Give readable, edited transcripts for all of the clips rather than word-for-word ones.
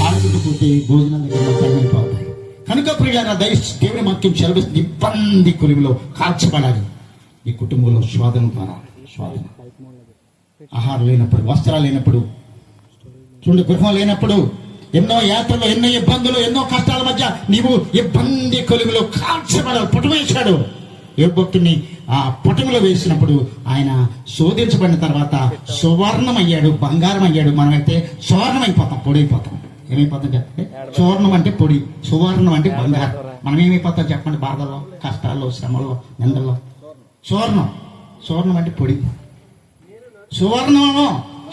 ఆడుకుంటూ భోజనం దగ్గర తగిలిపోతాయి. కనుక ప్రియులారా, దేవుని వాక్యం సెలవిస్తుంది, ఇబ్బంది కొలువులో కాల్చబడాలి. ఈ కుటుంబంలో శోధన ద్వారా శోధన, ఆహారం లేనప్పుడు, వస్త్రాలు లేనప్పుడు, చూడండి, గృహం లేనప్పుడు, ఎన్నో యాత్రలు, ఎన్నో ఇబ్బందులు, ఎన్నో కష్టాల మధ్య నీవు ఇబ్బంది కొలువులో కాల్చబడాలి. పుటమేశాడు యోబు ఆ పుటములో వేసినప్పుడు ఆయన శోధించబడిన తర్వాత సువర్ణం అయ్యాడు, బంగారం అయ్యాడు. మనమైతే సువర్ణం అయిపోతాం, పొడి అయిపోతాం. ఏమైపోతాం చెప్పండి? సువర్ణం అంటే పొడి, సువర్ణం అంటే బంగారం. మనం ఏమైపోతాం చెప్పండి? బాధల్లో, కష్టాల్లో, శ్రమల్లో, నిందల్లో. సువర్ణం అంటే పొడి. సువర్ణము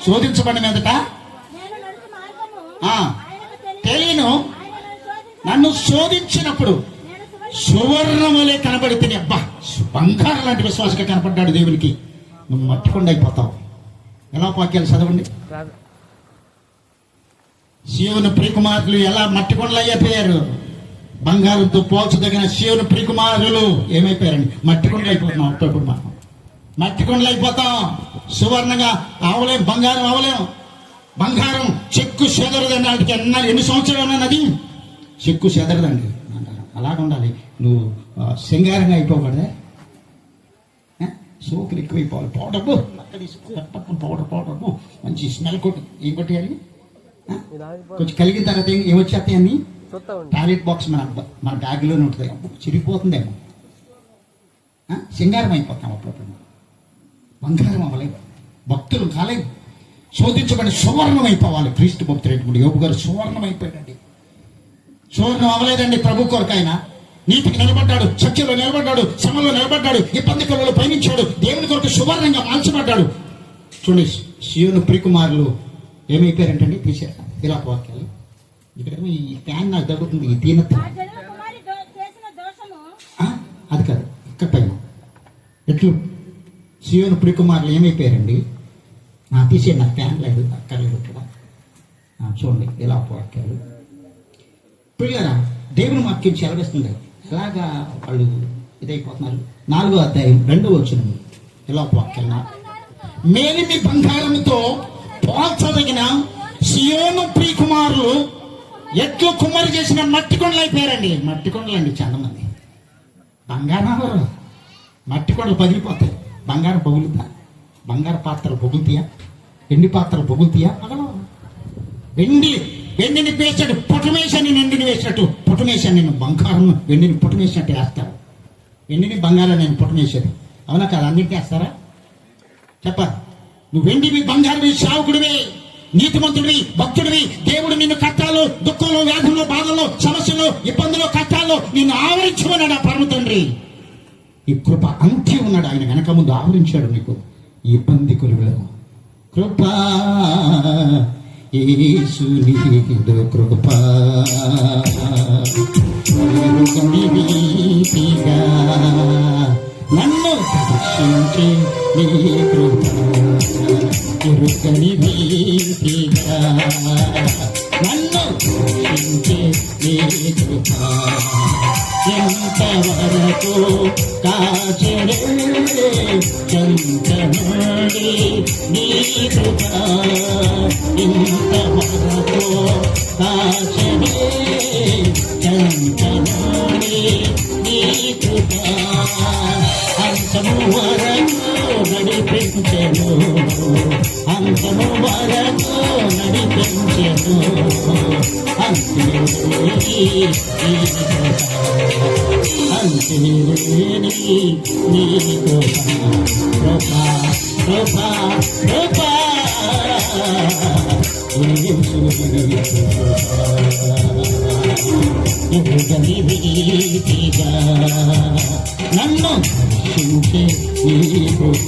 శోధించబడిన మీదట తెలియను, నన్ను శోధించినప్పుడు సువర్ణములే కనబడితే, అబ్బా బంగారం లాంటి విశ్వాసగా కనపడ్డాడు దేవునికి. నువ్వు మట్టికొండ అయిపోతావు. ఎలా వాక్యాలు చదవండి. సీయోను ప్రియకుమారులు ఎలా మట్టికొండలు అయిపోయారు? బంగారంతో పోల్చదగిన సీయోను ప్రియకుమారులు ఏమైపోయారండి? మట్టికొండలు అయిపోతున్నాం. అప్పుడు మనం మట్టికొండలు అయిపోతాం. సువర్ణంగా అవలేం, బంగారం అవలేం. బంగారం చెక్కు చెదరదండి. వాటికి ఎన్ని సంవత్సరాలు ఉన్నది చెక్కు చెదరదండి. అలాగ ఉండాలి. నువ్వు సింగారంగా అయిపోకూడదే, సోకులు ఎక్కువైపోవాలి. పౌడర్ మంచి స్మెల్ కొట్టు. ఏం కొట్టేయాలి? కొంచెం కలిగిన తర్వాత ఏమొచ్చేస్తాయి అన్ని టాయిలెట్ బాక్స్ మన బ్యాగ్లోనే ఉంటుంది. చిరిగిపోతుందేమో. సింగారం అయిపోతాం అప్పుడప్పుడు. బంగారం అవ్వలేదు, భక్తులు కాలేదు. శోధించబడి సువర్ణం అయిపోవాలి. క్రీస్తు భక్తుడు యోబు గారు సువర్ణం అయిపోయాడండి. సువర్ణం అవ్వలేదండి ప్రభు కొరకు. ఆయన నీతికి నిలబడ్డాడు, సత్యంలో నిలబడ్డాడు, శ్రమలో నిలబడ్డాడు, ఇబ్బంది కళలో పయనించాడు. దేవుని కొరకు సువర్ణంగా మార్చబడ్డాడు. చూడండి, సీయోను ప్రియకుమారులు ఏమైపోయారంటండి? తీసారు ఇలా వాక్యాలు. ఇక్కడేమో ఈ ఫ్యాన్ నాకు తగ్గుతుంది, ఈ దీనత. అది కాదు, ఇక్కడ పైన ఎట్లు సీయోను ప్రియకుమారులు ఏమైపోయారండి? తీసేయండి, నాకు ఫ్యాన్ లేదు, అక్కర్లేదు ఇక్కడ. చూడండి ఇలా వాక్యాలు. ప్రియులారా, దేవుని వాక్యం సెలవిస్తుంది ఎలాగా వాళ్ళు ఇదైపోతున్నారు. 4వ అధ్యాయం 2వ వచనం ఇలా వాక్యాలు. మేలిమి బంగారంతో పోల్చదగిన సీయోను ప్రియకుమారులు ఎట్లు కుమ్మరి చేసిన మట్టి కొండలు అయిపోయారండి. మట్టి కొండలు అండి చాలా మంది. బంగారం మట్టి కొండలు పగిలిపోతాయి. బంగారం బొగులుతా? బంగారు పాత్రలు బొగులుతాయా? వెండి పాత్రలు బొగులుతాయా? వెండిని వేసాడు, పుటమేశాన్ని వెండిని వేసినట్టు, పుటమేశాన్ని నేను బంగారం వెండిని పుటమేసినట్టు వేస్తాను. వెండిని బంగారం నేను పుటమేశాడు. అవునా కాదు? అన్నింటినీ వేస్తారా? చెప్పాలి. నువ్వు వెండివి, బంగారువి, సావుకుడివి, నీతిమంతుడివి, భక్తుడివి. దేవుడు నిన్ను కష్టాలు, దుఃఖంలో, వ్యాధుల్లో, బాధల్లో, సమస్యల్లో, ఇబ్బందుల్లో, కష్టాల్లో నిన్ను ఆవరించమన్నాడు ఆ పరమ తండ్రి. ఈ కృప అంతే ఉన్నాడు. ఆయన వెనక ముందు ఆవరించాడు నీకు ఈ ఇబ్బంది కొలువులో. కృపా యేసుని కృపా నన్ను దర్శించే నీ కృప ఎరుకని భీతిగా, నన్ను దర్శించే నీ కృప ఎంతవరకు కాచెడే చంతనాడి నీ కృప ఇంతవరకు కాచెడే చంతనాడి నీ కృప అంతము వరకు నడిపించెను, అంతము వరకు నడిపించెను. నన్ను దర్శించే నీ కృప.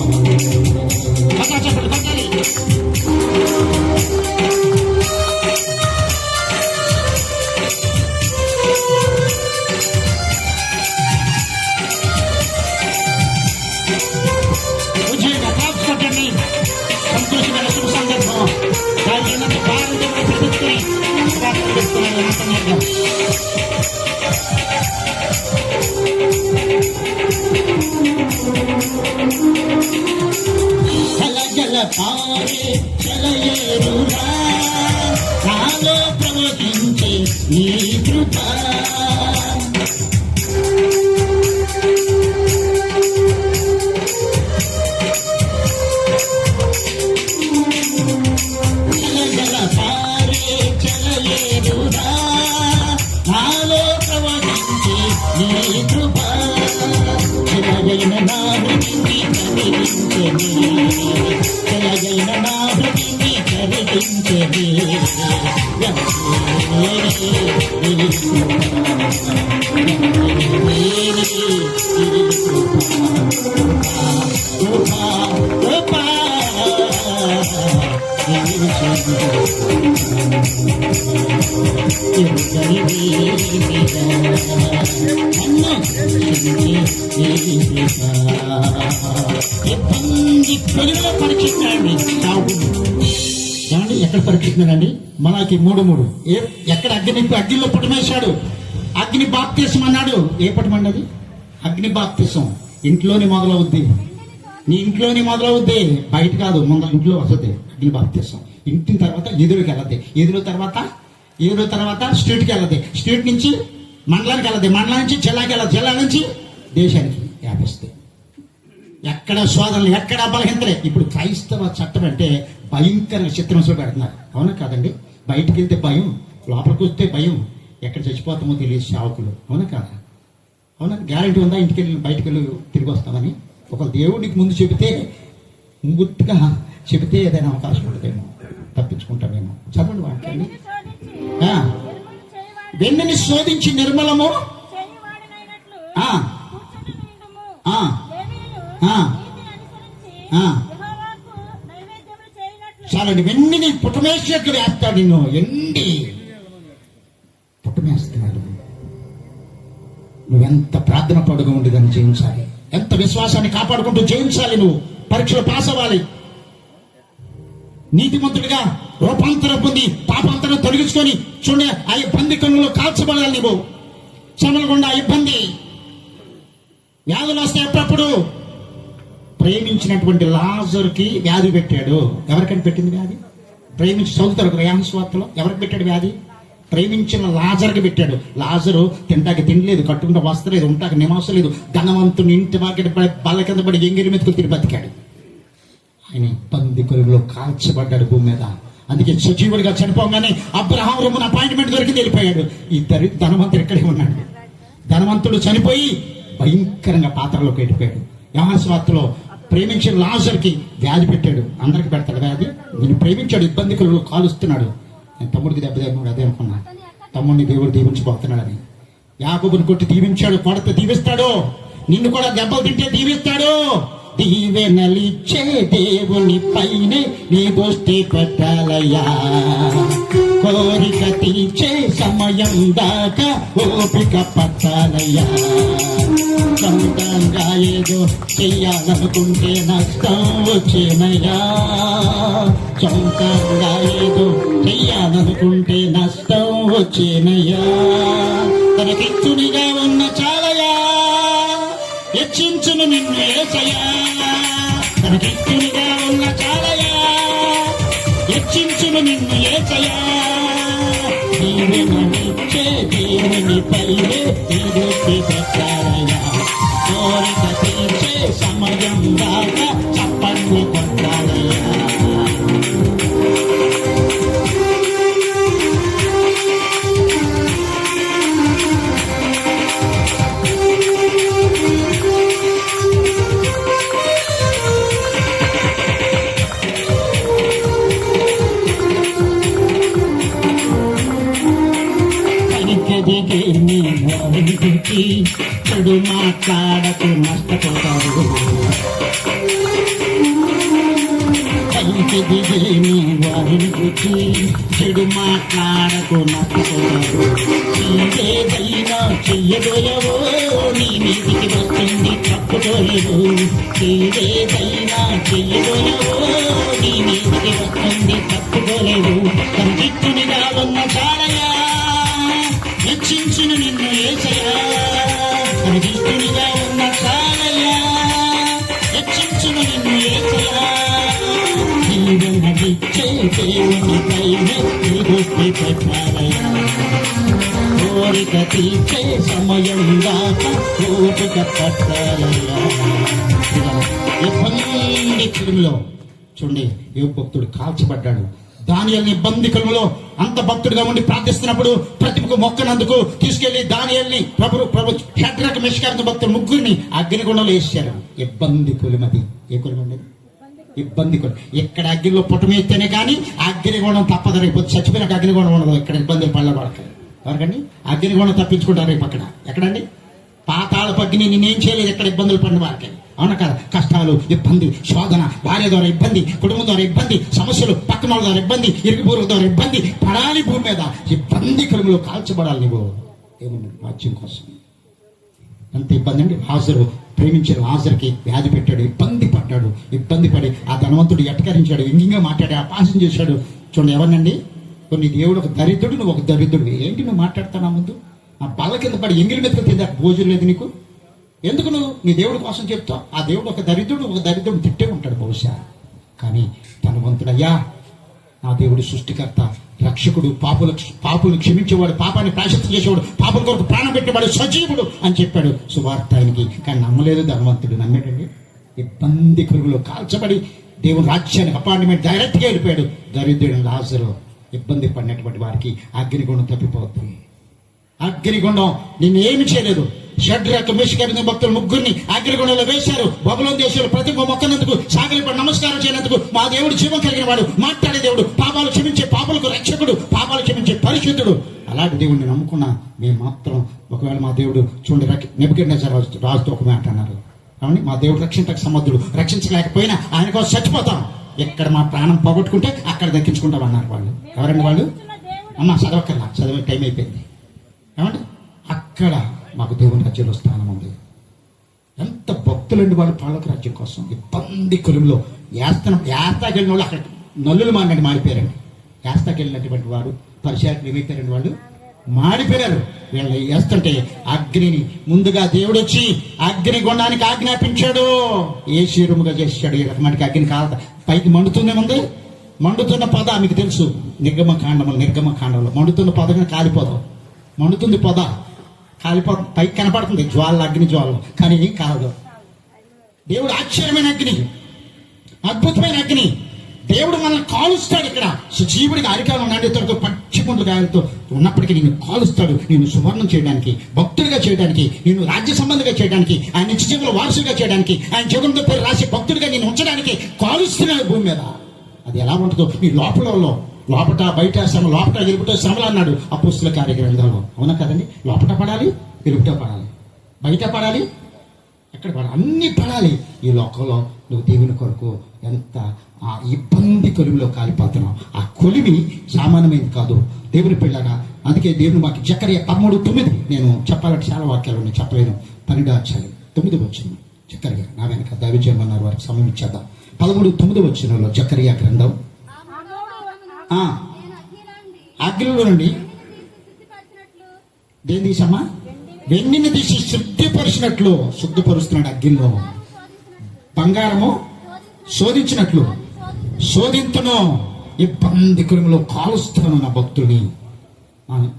సంతోషమైన శుభ సందర్భం. జల పారే చలయేరురా నాలో ప్రవహించే నీ కృప జల పారే చలయేరురా నాలో ప్రవహించే నీ కృప జలయైన నా హృదయాన్ని కదిలించెని జలయైన నా హృదయాన్ని కదిలించెని పరీక్షించండి ఎక్కడ పరీక్షిస్తున్నాడండి? మనకి 3 ఎక్కడ అగ్నిలో పుట్టమేశాడు, అగ్ని బాప్తిసం అన్నాడు. ఏ పట్టమన్నది? అగ్ని బాప్తిసం ఇంట్లోనే మొదలవుద్ది, నీ ఇంట్లోనే మొదలవుద్ది, బయట కాదు, ముందు ఇంట్లో వస్తుంది అగ్ని బాప్తిసం. ఇంటి తర్వాత ఎదురుకి వెళ్ళద్ది, ఎదురు తర్వాత స్ట్రీట్కి వెళ్ళద్ది, స్ట్రీట్ నుంచి మండలానికి వెళ్ళద్ది, మండలం నుంచి జిల్లాకి వెళ్ళదు, జిల్లా నుంచి దేశానికి వ్యాపిస్తాయి. ఎక్కడ శోధనలు, ఎక్కడ బలహీనతలే. ఇప్పుడు క్రైస్తవ చట్టం అంటే భయంకర చిత్రంలో పెడుతున్నారు, అవునా కాదండి? బయటికి వెళ్తే భయం, లోపలికి వస్తే భయం, ఎక్కడ చచ్చిపోతామో తెలియదు సేవకులు, అవునా కాదా? అవునా? గ్యారెంటీ ఉందా ఇంటికి వెళ్ళి బయటికి వెళ్ళి తిరిగి వస్తామని? ఒక దేవుడికి ముందు ముంగుట్టుగా చెబితే ఏదైనా అవకాశం ఉంటుందేమో, తప్పించుకుంటామేమో. చదవండి వాక్యాన్ని. వెన్నుని శోధించి నిర్మలము చాలండి. వెన్నిని పుట్టమేసినట్లు వేస్తాడు, నిన్ను ఎండి పుట్టమేస్తున్నాడు. నువ్వెంత ప్రార్థన పడుగా ఉండి దాన్ని జయించాలి, ఎంత విశ్వాసాన్ని కాపాడుకుంటూ జయించాలి. నువ్వు పరీక్షలు పాస్ అవ్వాలి, నీతిమంతుడిగా రూపాంతరం పొంది పాపాంతరం తొలగించుకొని చూడ ఆ ఇబ్బంది కన్నులో కాల్చబడాలి. నువ్వు శ్రమలకుండా ఇబ్బంది వ్యాధులు వస్తే ఎప్పుడప్పుడు ప్రేమించినటువంటి లాజరుకి వ్యాధి పెట్టాడు. ఎవరికని పెట్టింది వ్యాధి? ప్రేమించి చదువుతారు యోహాను సువార్తలో. ఎవరికి పెట్టాడు వ్యాధి? ప్రేమించిన లాజర్కి పెట్టాడు. లాజరు తింటాకి తినలేదు, కట్టుకుంటే వస్తలేదు, ఉంటాకి నివాసం లేదు, ధనవంతుని ఇంటి వాకిట బల్ల కింద పడి ఎంగిరి మీదకు తిరిగి బతికాడు. ఆయన ఇబ్బంది కొలుగులో కాల్చబడ్డాడు భూమి మీద. అందుకే సజీవుడిగా చనిపోగానే అబ్రహాం రొమ్మున అపాయింట్మెంట్ దొరికి వెళ్ళిపోయాడు. ఈ ధనవంతుడు ఇక్కడే ఉన్నాడు. ధనవంతుడు చనిపోయి భయంకరంగా పాత్రలోకి వెళ్ళిపోయాడు. యోహాను సువార్తలో ప్రేమించిన లాజర్కి వ్యాధి పెట్టాడు. అందరికి పెడతాడు వ్యాధి. నేను ప్రేమించాడు, ఇబ్బంది కొలుగులో కాలుస్తున్నాడు. నేను తమ్ముడికి దెబ్బ తగినాడు, అదే అనుకున్నా. తమ్ముడిని దేవుడు దీవించిపోతున్నాడని. యాకోబుని కొట్టి దీవించాడు, కొడితే దీవిస్తాడు. నిన్ను కూడా దెబ్బలు తింటే దీవిస్తాడు. దీవెనలిచ్చే దేవుని పైనే నీ దృష్టి పెట్టాలయ్యా. కోరిక తీర్చే సమయం దాకా ఓపిక పట్టాలయ్యా. సొంతంగా ఏదో చెయ్యాలనుకుంటే నష్టం వచ్చేనయ్యా. సొంతంగా ఏదో చెయ్యాలనుకుంటే నష్టం వచ్చేనయ్యా. తనకిచ్చునిగా ఉన్న చాలయా, హెచ్చించును నిన్ను యేసయ్యా. తనకిచ్చునిగా ఉన్న చాలయా, హెచ్చించును నిన్ను యేసయ్యా. దీవెననిచ్చే దేవుని పైనే నీ దృష్టి పెట్టాలయ్యా. కోరిక తీర్చే సమయం దాకా చప్పట్లు కొట్టాలయ్యా. చెడు మాట్లాడకు, నష్టపోతాడు. ఎదిగేమి వారిని గుర్తి చెడు మాట్లాడకు నచ్చుకోరు. ఏదైనా చెయ్యబోయవో నీ మీదికి వస్తుంది తప్పుకోలేవు. ఏదైనా చెయ్యబోయవో నీ మీదికి వస్తుంది తప్పుకోలేవు. సందిగ్ధునిగా ఉన్న చాలయా హెచ్చించిన నిన్ను యేసయ్యా. సందిగ్ధునిగా ఉన్న చాలయా హెచ్చించిన నిన్ను యేసయ్యా. జీవనమిచ్చే దేవునిపై దృష్టి పెట్టాలయ్యా. కోరిక తీర్చే సమయం దాకా ఓపిక పట్టాలయ్యా. ఇబ్బంది కులంలో చూడండి, ఏ భక్తుడు కాల్చబడ్డాడు. దానియేలుని ఇబ్బంది కులంలో అంత భక్తుడిగా ఉండి ప్రార్థిస్తున్నప్పుడు ప్రతిమకు మొక్కనందుకు తీసుకెళ్లి దానియేలుని ప్రభు షడ్రక్ మెషక్ భక్తులు ముగ్గురిని అగ్నిగుండంలో వేసారు. ఇబ్బంది కులం అది. ఏ కులం అండి? ఇబ్బంది కులం. ఇక్కడ అగ్నిలో పుట్టమేస్తేనే కానీ అగ్నిగుండం తప్పదు. రేపు చచ్చిపోయినాక అగ్నిగుండం ఉండదు. ఇక్కడ ఇబ్బందులు పడబడతాయి. ఎవరికండి? అగ్నిగుండం తప్పించుకుంటారు రేపు అక్కడ. ఎక్కడండి? పాతాళపు అగ్ని నేనేం చేయలేదు. ఎక్కడ ఇబ్బందులు పడిన వారికి అవునా కదా? కష్టాలు, ఇబ్బంది, శోధన, భార్య ద్వారా ఇబ్బంది, కుటుంబం ద్వారా ఇబ్బంది, సమస్యలు, పక్కన వాళ్ళ ద్వారా ఇబ్బంది, ఇరుగుపూర్ల ద్వారా ఇబ్బంది పడాలి. భూమి మీద ఇబ్బంది కలుగులో కాల్చబడాలి. నువ్వు ఏమన్నా రాజ్యం కోసం అంత ఇబ్బంది అండి. లాజరు ప్రేమించిన లాజర్కి వ్యాధి పెట్టాడు, ఇబ్బంది పడ్డాడు. ఇబ్బంది పడి ఆ ధనవంతుడు ఎటకరించాడు, వ్యంగ్యంగా మాట్లాడి అపహాస్యం చేశాడు. చూడండి, ఎవరినండి? కొన్ని దేవుడు ఒక దరిద్రుడు, నువ్వు ఒక దరిద్రుడు. ఏంటి నువ్వు మాట్లాడుతున్నా? ముందు ఆ బల్ల కింద పడి ఎంగిలి మెతుకు తిందా భోజనం లేదు నీకు? ఎందుకు నువ్వు నీ దేవుడి కోసం చెప్తావు? ఆ దేవుడు ఒక దరిద్రుడు తిట్టే ఉంటాడు బహుశా. కానీ ధనవంతుడయ్యా, నా దేవుడు సృష్టికర్త, రక్షకుడు, పాపులు క్షమించేవాడు, పాపాన్ని ప్రాయశ్చిత్తం చేసేవాడు, పాపం కొరకు ప్రాణం పెట్టేవాడు, సజీవుడు అని చెప్పాడు సువార్త ఆయనకి. కానీ నమ్మలేదు ధనవంతుడు. నమ్మేటండి? ఇబ్బంది కలుగులో కాల్చబడి దేవుని రాజ్యానికి అపాయింట్మెంట్ డైరెక్ట్గా వెళ్ళిపోయాడు. దరిద్రుడు లాజరు. ఇబ్బంది పడినటువంటి వారికి అగ్నిగుండం తప్పిపోతుంది. అగ్నిగుండం నిన్ను ఏమి చేయలేదు. షడ్రక్ మెషక్ భక్తులు ముగ్గురిని అగ్నిగుండంలో వేశారు. బబులోను దేశంలో ప్రతి మొక్కనందుకు సాగిలిపడి నమస్కారం చేయనందుకు మా దేవుడు జీవం కలిగిన వాడు, మాట్లాడే దేవుడు, పాపాలు క్షమించే పాపులకు రక్షకుడు, పాపాలు క్షమించే పరిశుద్ధుడు. అలాంటి దేవుడిని నమ్ముకున్నా మేము మాత్రం ఒకవేళ మా దేవుడు చూడండి, నెబుకద్నెజర్ రాజుతో ఒక మాట అన్నారు. కాబట్టి మా దేవుడు రక్షించక సమర్థుడు, రక్షించలేకపోయినా ఆయన కోసం చచ్చిపోతాం. ఎక్కడ మా ప్రాణం పోగొట్టుకుంటే అక్కడ దక్కించుకుంటాం అన్నారు వాళ్ళు. ఎవరండి వాళ్ళు? అమ్మ చదవక్కర్లా, చదివే టైం అయిపోయింది. ఏమంటే అక్కడ మాకు దేవుని రాజ్యంలో స్థానం ఉంది. ఎంత భక్తులండి వాళ్ళు పాలక రాజ్యం కోసం. ఇబ్బంది కులంలో యాస్తాకెళ్ళిన వాళ్ళు అక్కడ నల్లులు మారిపోయారండి. యాస్తాకెళ్ళినటువంటి వాడు పరిచయాలకు ఏమైపోయారండి? వాళ్ళు మాడిపోయారు. వీళ్ళు వేస్తుంటే అగ్నిని ముందుగా దేవుడు వచ్చి అగ్ని గుండానికి ఆజ్ఞాపించాడు. ఏ శీరుముగా చేశాడు. ఈ రకమానికి అగ్ని కాదు, పైకి మండుతూనే మండుతున్న పొద మీకు తెలుసు. నిర్గమకాండంలో మండుతున్న పొదగా కాలిపోదు. మండుతుంది పొద, కాలిపోతుంది, పైకి కనపడుతుంది జ్వాల, అగ్ని జ్వాల, కానీ కాదు. దేవుడు ఆశ్చర్యమైన అగ్ని, అద్భుతమైన అగ్ని. దేవుడు మనల్ని కాలుస్తాడు. ఇక్కడ సజీవుడిగా అరికాలు నాణ్యతలతో పచ్చిపుండ్ల గాయాలతో ఉన్నప్పటికీ నేను కాలుస్తాడు. నేను సువర్ణం చేయడానికి, భక్తుడిగా చేయడానికి, నేను రాజ్య సంబంధిగా చేయడానికి, ఆయన నిత్యజీవుల వారసుగా చేయడానికి, ఆయన జీవనంతో పేరు రాసి భక్తుడిగా నేను ఉంచడానికి కాలుస్తున్నాడు భూమి మీద. అది ఎలా ఉంటుందో నీ లోపట బయట శ్రమ, లోపట వెలుపుట శ్రమలు అన్నాడు అపోస్తుల కార్యగ్రంథంలో. అవునా కదండి? లోపట పడాలి, వెలుపుట పడాలి, బయట పడాలి, ఎక్కడ పడాలి, అన్ని పడాలి. ఈ లోకంలో నువ్వు దేవుని కొరకు ఎంత ఆ ఇబ్బంది కొలిమిలో కాలిపోతున్నావు. ఆ కొలిమి సామాన్యమైంది కాదు దేవుని పిల్లగా. అందుకే దేవుని మాకు జకర్యా 13:9 నేను చెప్పాలంటే చాలా వాక్యాలు ఉన్నాయి, చెప్పలేను. 12వ అధ్యాయం 9వ వచనం జకర్యా. నా వెనక దైవజన్మన్నారు, వారికి సమయం ఇచ్చేద్దాం. 13:9 వచనంలో జకర్యా గ్రంథం. అగ్నిలో నుండి దేని తీసమ్మా? వెన్నిని తీసి శుద్ధిపరుస్తున్నాడు అగ్నిలో. బంగారము శోధించినట్లు శోధింతును. ఇబ్బంది కులంలో కాలుస్తున్నాను నా భక్తుల్ని,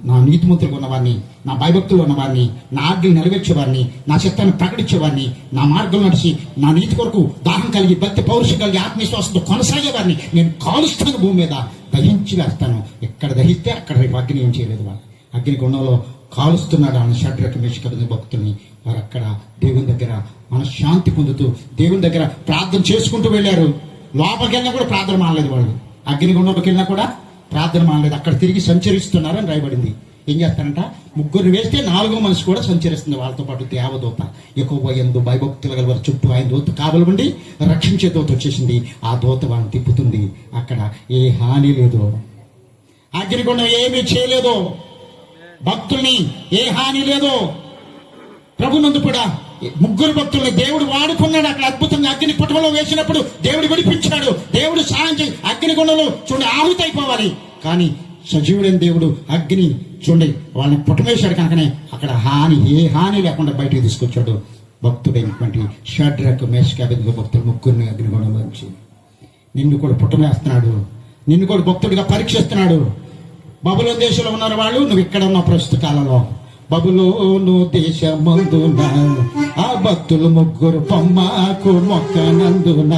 నా నీతిమంతులు ఉన్నవారిని, నా భయభక్తులు ఉన్నవారిని, నా ఆజ్ఞలు నెరవేర్చేవారిని, నా చిత్తాన్ని ప్రకటించేవారిని, నా మార్గం నడిచి నా నీతి కొరకు దాహం కలిగి భక్తి పౌరుషం కలిగి ఆత్మవిశ్వాసంతో కొనసాగేవారిని నేను కాలుస్తాను. భూమి మీద దహించి వేస్తాను. ఎక్కడ దహిస్తే అక్కడ రేపు అగ్ని ఏం చేయలేదు. వాళ్ళు అగ్ని గుణంలో కాలుస్తున్నాడు ఆయన షడ్రక్ మెషక్ భక్తుల్ని. వారు అక్కడ దేవుని దగ్గర మనశ్శాంతి పొందుతూ దేవుని దగ్గర ప్రార్థన చేసుకుంటూ వెళ్ళారు. లోపలికి వెళ్ళినా కూడా ప్రార్థన మానలేదు వాళ్ళు. అగ్నిగుండంలోకి వెళ్ళినా కూడా ప్రార్థన మానలేదు. అక్కడ తిరిగి సంచరిస్తున్నారని రాయబడింది. ఏం చేస్తారంట? ముగ్గురు వేస్తే 4వ మనిషి కూడా సంచరిస్తుంది వాళ్ళతో పాటు దేవదూత. యెహోవా యందు భయభక్తులు గల వారి చుట్టూ ఆయన దూత కావలి ఉండి రక్షించే దూత వచ్చేసింది. ఆ దూత వాళ్ళని తిప్పుతుంది. అక్కడ ఏ హాని లేదు, అగ్నిగుండం ఏమీ చేయలేదు, భక్తుల్ని ఏ హాని లేదు. ప్రభునందు కూడా ముగ్గురు భక్తుల్ని దేవుడు వాడుకున్నాడు. అక్కడ అద్భుతంగా అగ్ని పుటంలో వేసినప్పుడు దేవుడు విడిపించాడు. దేవుడు సాయం చేసి అగ్నిగుండంలో చూడండి ఆహుతి అయిపోవాలి, కానీ సజీవుడైన దేవుడు అగ్ని చూడండి వాళ్ళని పుటమేశాడు కనుకనే అక్కడ ఏ హాని లేకుండా బయటకు తీసుకొచ్చాడు. భక్తుడైనటువంటి షడ్రక్ మేషక్ అబేద్నెగో భక్తులు ముగ్గురిని అగ్నిగుండంలో నుంచి నిన్ను కూడా పుటమేస్తున్నాడు, నిన్ను కూడా భక్తుడిగా పరీక్షిస్తున్నాడు. బబులోను దేశంలో ఉన్నారు వాళ్ళు, నువ్వు ఇక్కడ ఉన్న ప్రస్తుత కాలంలో బబులోను దేశమందున ఆ భక్తులు ముగ్గురు పొమ్మకు మొక్కనందున,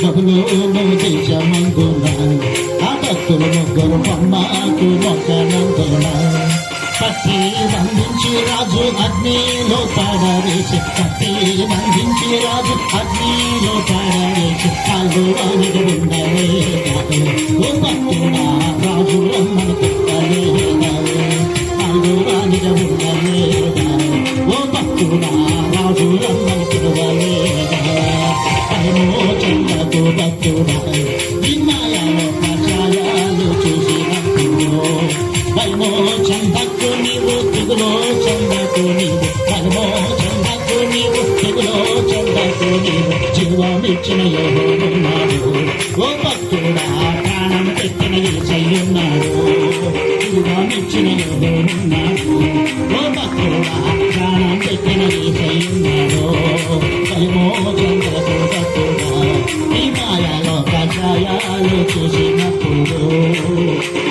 బబులోను దేశమందున ఆ భక్తులు ముగ్గురు పొమ్మకు మొక్కనందున, పట్టి బంధించి రాజు అగ్నిలో పడవేసి, పట్టి బంధించి రాజు అగ్నిలో పడవేసి, కాళ్ళు అనిగి ఉండలే ఓ భక్తుడా రాజు అమ్మను తిట్టలే, కాళ్ళు అనిగి ఉండలే ఓ భక్తుడా రాజు అమ్మను తిరగలే, పరమో చందకు భక్తుడా విమాయాలో కషాయాలు చూసినప్పుడు, భయమో చందకు నీవు తెగులో చందకు నీవు, భయమో చందకు నీవు తెగులో చందకు నీవు, జీవమిచ్చిన యెహోవాన్నాడు ఓ భక్తుడా ప్రాణం పెట్టిన యేసయ్యున్నాడు, జీవమిచ్చిన యెహోవాన్నాడు ఓ భక్తుడా ప్రాణం పెట్టిన యేసయ్యున్నాడు, భయమో చందకు భక్తుడా ఈ మాయాలో కషాయాలు చూసినప్పుడు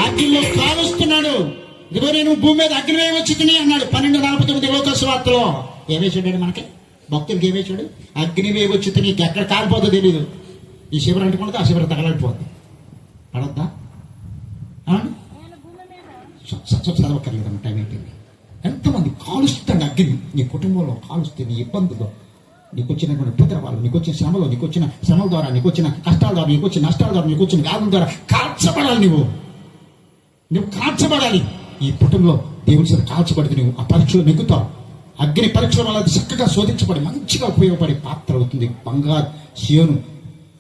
అగ్నిలో కాలుస్తున్నాడు. ఇదిగో నేను భూమి మీద అగ్ని వేయవచ్చుని అన్నాడు 12:49 లోక సువార్తలో. ఏమేసాడు మనకి భక్తులకి ఏమేసాడు? అగ్ని వేయవచ్చు, నీకు ఎక్కడ కాలిపోతుందో తెలియదు. ఈ శిబిరం అంటుకుంటే ఆ శిబిరం తగలడిపోద్ది. పడొద్దా? చదవక్కర్లేదన్న టైం అయిపోయింది. ఎంతమంది కాలుస్తుంది అగ్ని నీ కుటుంబంలో, కాలుస్తుంది నీ ఇబ్బందుల్లో, నీకు వచ్చినటువంటి ఉపద్రవాలు, నీకు వచ్చిన శ్రమలో, నీకు వచ్చిన శ్రమల ద్వారా, నీకు వచ్చిన కష్టాల ద్వారా, నీకు వచ్చిన నష్టాల ద్వారా, నీకు వచ్చిన వ్యాధుల ద్వారా కాల్చబడాలి. నువ్వు కాల్చబడాలి. ఈ కుటుంబంలో దేవుడి చేత కాల్చబడితే నువ్వు ఆ పరీక్షలో నెగ్గుతావు. అగ్ని పరీక్షల వల్ల అది చక్కగా శోధించబడి మంచిగా ఉపయోగపడే పాత్ర అవుతుంది. బంగారు సియోను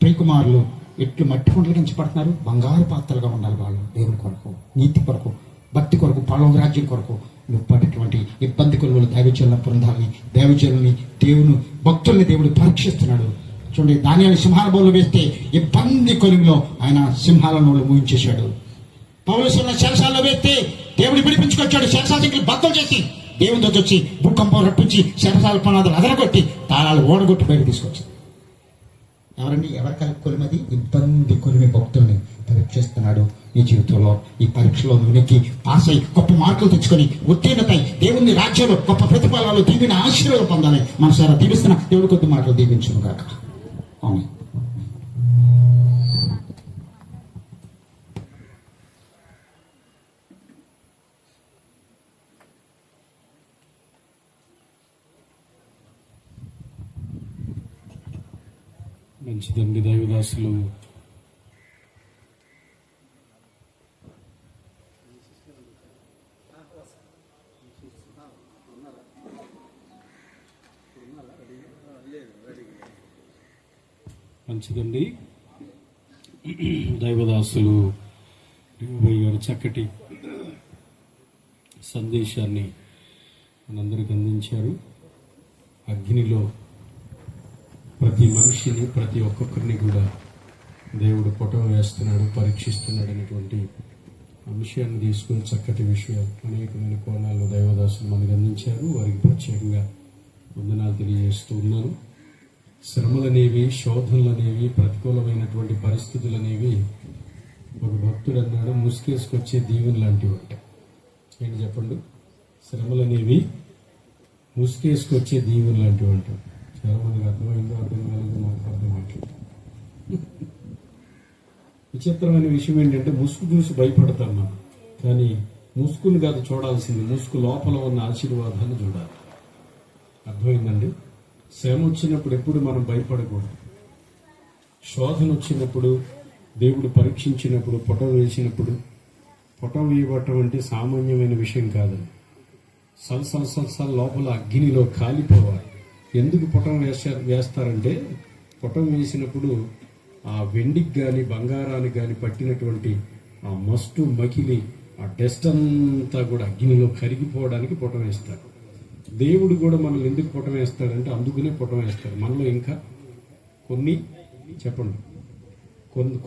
ప్రియకుమారులు ఎట్లు మట్టి కుండలించబడుతున్నారు, బంగారు పాత్రలుగా ఉండాలి వాళ్ళు. దేవుడి కొరకు, నీతి కొరకు, భక్తి కొరకు, పరలోక రాజ్యం కొరకు నువ్వు పడేటువంటి ఇబ్బంది కొలువులు దైవజనులను పొందాలని, దైవజనుల్ని దేవుని భక్తుల్ని దేవుడు పరీక్షిస్తున్నాడు. చూడండి, దానియాలు సింహాల బోలు వేస్తే ఇబ్బంది కొలువులో ఆయన సింహాల నోళ్ళు మూయించేశాడు. పౌలుసున్న శరసాల్లో వేస్తే దేవుడు విడిపించుకొచ్చాడు. శరసాలు బద్దలు చేసి దేవుని దగ్గర వచ్చి భూకంపం రప్పించి శరసాల పునాదులు అదరగొట్టి తాళాలు ఓడగొట్టి బయట తీసుకొచ్చింది. ఎవరండి? ఎవరి కొలిమది? ఇబ్బంది కొలిమి భక్తుల్ని పరీక్షిస్తున్నాడు. ఈ జీవితంలో ఈ పరీక్షలో నువ్వుకి పాస్ అయి గొప్ప మార్కులు తెచ్చుకొని ఉత్తీర్ణతై దేవుని రాజ్యంలో గొప్ప ప్రతిఫలాలు దీవిన ఆశీర్వాదం పొందాలి. మనసారా దీవిస్తున్న దేవుడి కొద్ది మాటలు దీవించును గాక. అవును. మంచిదండి. దైవదాసులు మంచిదండి. దైవదాసులు గారు చక్కటి సందేశాన్ని మనందరికి అందించారు. అగ్నిలో ప్రతి మనిషిని, ప్రతి ఒక్కొక్కరిని కూడా దేవుడు పొటం వేస్తున్నాడు, పరీక్షిస్తున్నాడు అనేటువంటి అంశాన్ని తీసుకుని చక్కటి విషయాలు అనేకమైన కోణాల్లో దైవదాసులు మనకు అందించారు. వారికి ప్రత్యేకంగా వందనాలు తెలియజేస్తూ ఉన్నాను. శ్రమలనేవి, శోధనలనేవి, ప్రతికూలమైనటువంటి పరిస్థితులు అనేవి ఒక భక్తుడు అన్నాడు ముసుకేసుకొచ్చే దీవెన లాంటివి అంట. ఏంటి చెప్పండి? శ్రమలనేవి ముసుకేసుకొచ్చే దీవెన లాంటివి అంటారు. చాలా మందికి అర్థమైందో అర్థం కాలేదో నాకు అర్థమవుతుంది. విచిత్రమైన విషయం ఏంటంటే ముసుగు చూసి భయపడతాం మనం, కానీ ముసుగును కాదు చూడాల్సింది, ముసుగు లోపల ఉన్న ఆశీర్వాదాన్ని చూడాలి. అర్థమైందండి? శ్రమ వచ్చినప్పుడు ఎప్పుడు మనం భయపడకూడదు. శోధన వచ్చినప్పుడు, దేవుడు పరీక్షించినప్పుడు, పొటం వేసినప్పుడు, పొటం వేయబట్టం అంటే సామాన్యమైన విషయం కాదు. సలసల లోపల అగ్నిలో కాలిపోవాలి. ఎందుకు పుటం వేస్తారంటే పుటం వేసినప్పుడు ఆ వెండికి కానీ బంగారానికి కానీ పట్టినటువంటి ఆ మస్టు మకిలి ఆ డస్ట్ అంతా కూడా అగ్నిలో కరిగిపోవడానికి పుటం వేస్తారు. దేవుడు కూడా మనల్ని ఎందుకు పుటం వేస్తాడంటే అందుకునే పుటం వేస్తాడు. మనలో ఇంకా కొన్ని చెప్పండి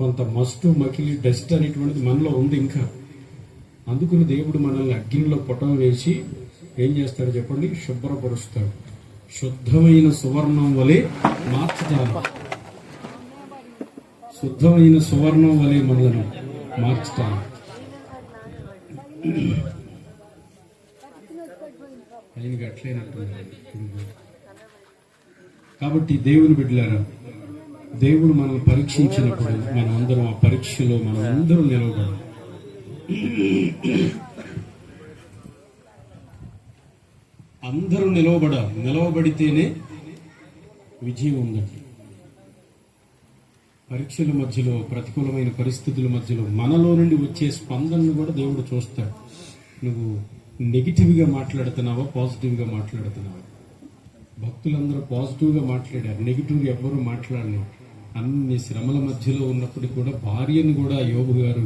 కొంత మస్టు మకిలి డస్ట్ అనేటువంటిది మనలో ఉంది ఇంకా. అందుకని దేవుడు మనల్ని అగ్నిలో పుటం వేసి ఏం చేస్తాడు చెప్పండి, శుభ్రపరుస్తాడు. శుద్ధమైన సువర్ణం వలె మార్చుతాను. శుద్ధమైన సువర్ణం వలె మనల్ని మార్చుతాను. ఆయనకి అట్లయినట్టు. కాబట్టి దేవుని బిడ్డలారా, దేవుడు మనల్ని పరీక్షించినప్పుడు మనం అందరం ఆ పరీక్షలో మనం అందరం నిలవబడాలి. అందరూ నిలవబడితేనే విజయం ఉందండి. పరీక్షల మధ్యలో, ప్రతికూలమైన పరిస్థితుల మధ్యలో మనలో నుండి వచ్చే స్పందనను కూడా దేవుడు చూస్తాడు. నువ్వు నెగిటివ్గా మాట్లాడుతున్నావా, పాజిటివ్గా మాట్లాడుతున్నావా? భక్తులందరూ పాజిటివ్గా మాట్లాడారు, నెగిటివ్గా ఎవ్వరూ మాట్లాడలేదు. అన్ని శ్రమల మధ్యలో ఉన్నప్పుడు కూడా భార్యను కూడా యోబు గారు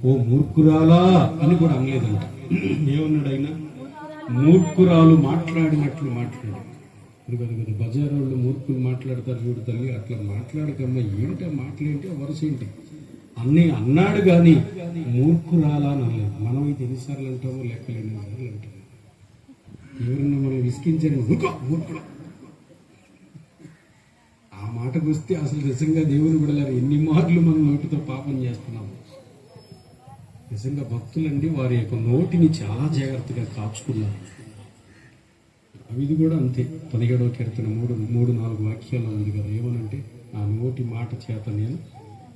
ఓ మూర్ఖురాలా అని కూడా అనలేదంట. ఏమన్నాడు ఆయన? మూర్ఖురాలు మాట్లాడినట్లు మాట్లాడాడు. కదా బజార్ వాళ్ళు మూర్ఖులు మాట్లాడతారు చూడు తల్లి, అట్లా మాట్లాడకమ్మా. ఏంటి ఆ మాటలేంటి, ఆ వరుస ఏంటి అన్నాడు కానీ మూర్ఖురాలా అని అనలేదు. మనం అయితే ఎన్నిసార్లు అంటామో లెక్కలేని సార్లు అంటాము. ఎవరన్నా మనం విసికించారు మూర్ఖుడు, ఆ మాటకు వస్తే అసలు నిజంగా దేవుని బిడ్డలారా ఎన్ని మార్లు మనం నోటితో పాపం చేస్తున్నాము. నిజంగా భక్తులండి వారి యొక్క నోటిని చాలా జాగ్రత్తగా కాచుకున్నారు. ఇది కూడా అంతే. 17వ కీర్తన 3-4 వాక్యాల్లో ఉంది కదా, ఏమనంటే ఆ నోటి మాట చేత నేను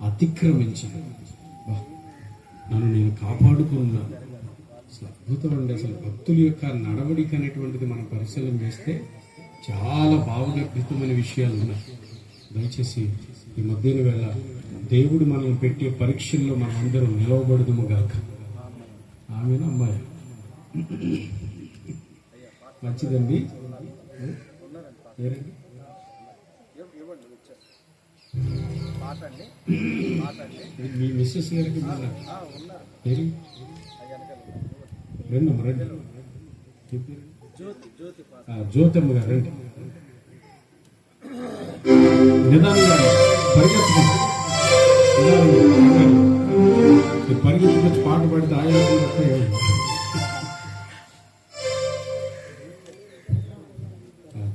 అతిక్రమించాను, నన్ను నేను కాపాడుకున్నాను. అసలు అద్భుతం అండి. అసలు భక్తుల యొక్క నడవడిక అనేటువంటిది మనం పరిశీలన చేస్తే చాలా భావగర్భితమైన విషయాలు ఉన్నాయి. దయచేసి ఈ మధ్యన వేళ దేవుడు మనల్ని పెట్టే పరీక్షల్లో మనం అందరం నిలవబడదుము గాక. ఆమెను అమ్మాయి మంచిదండి. మీ మిస్సెస్ గారికి రండి, జ్యోతమ్మ గారు రండి. నిదానంగా పరిగెత్తుకొచ్చి పాట పాడితే ఆయన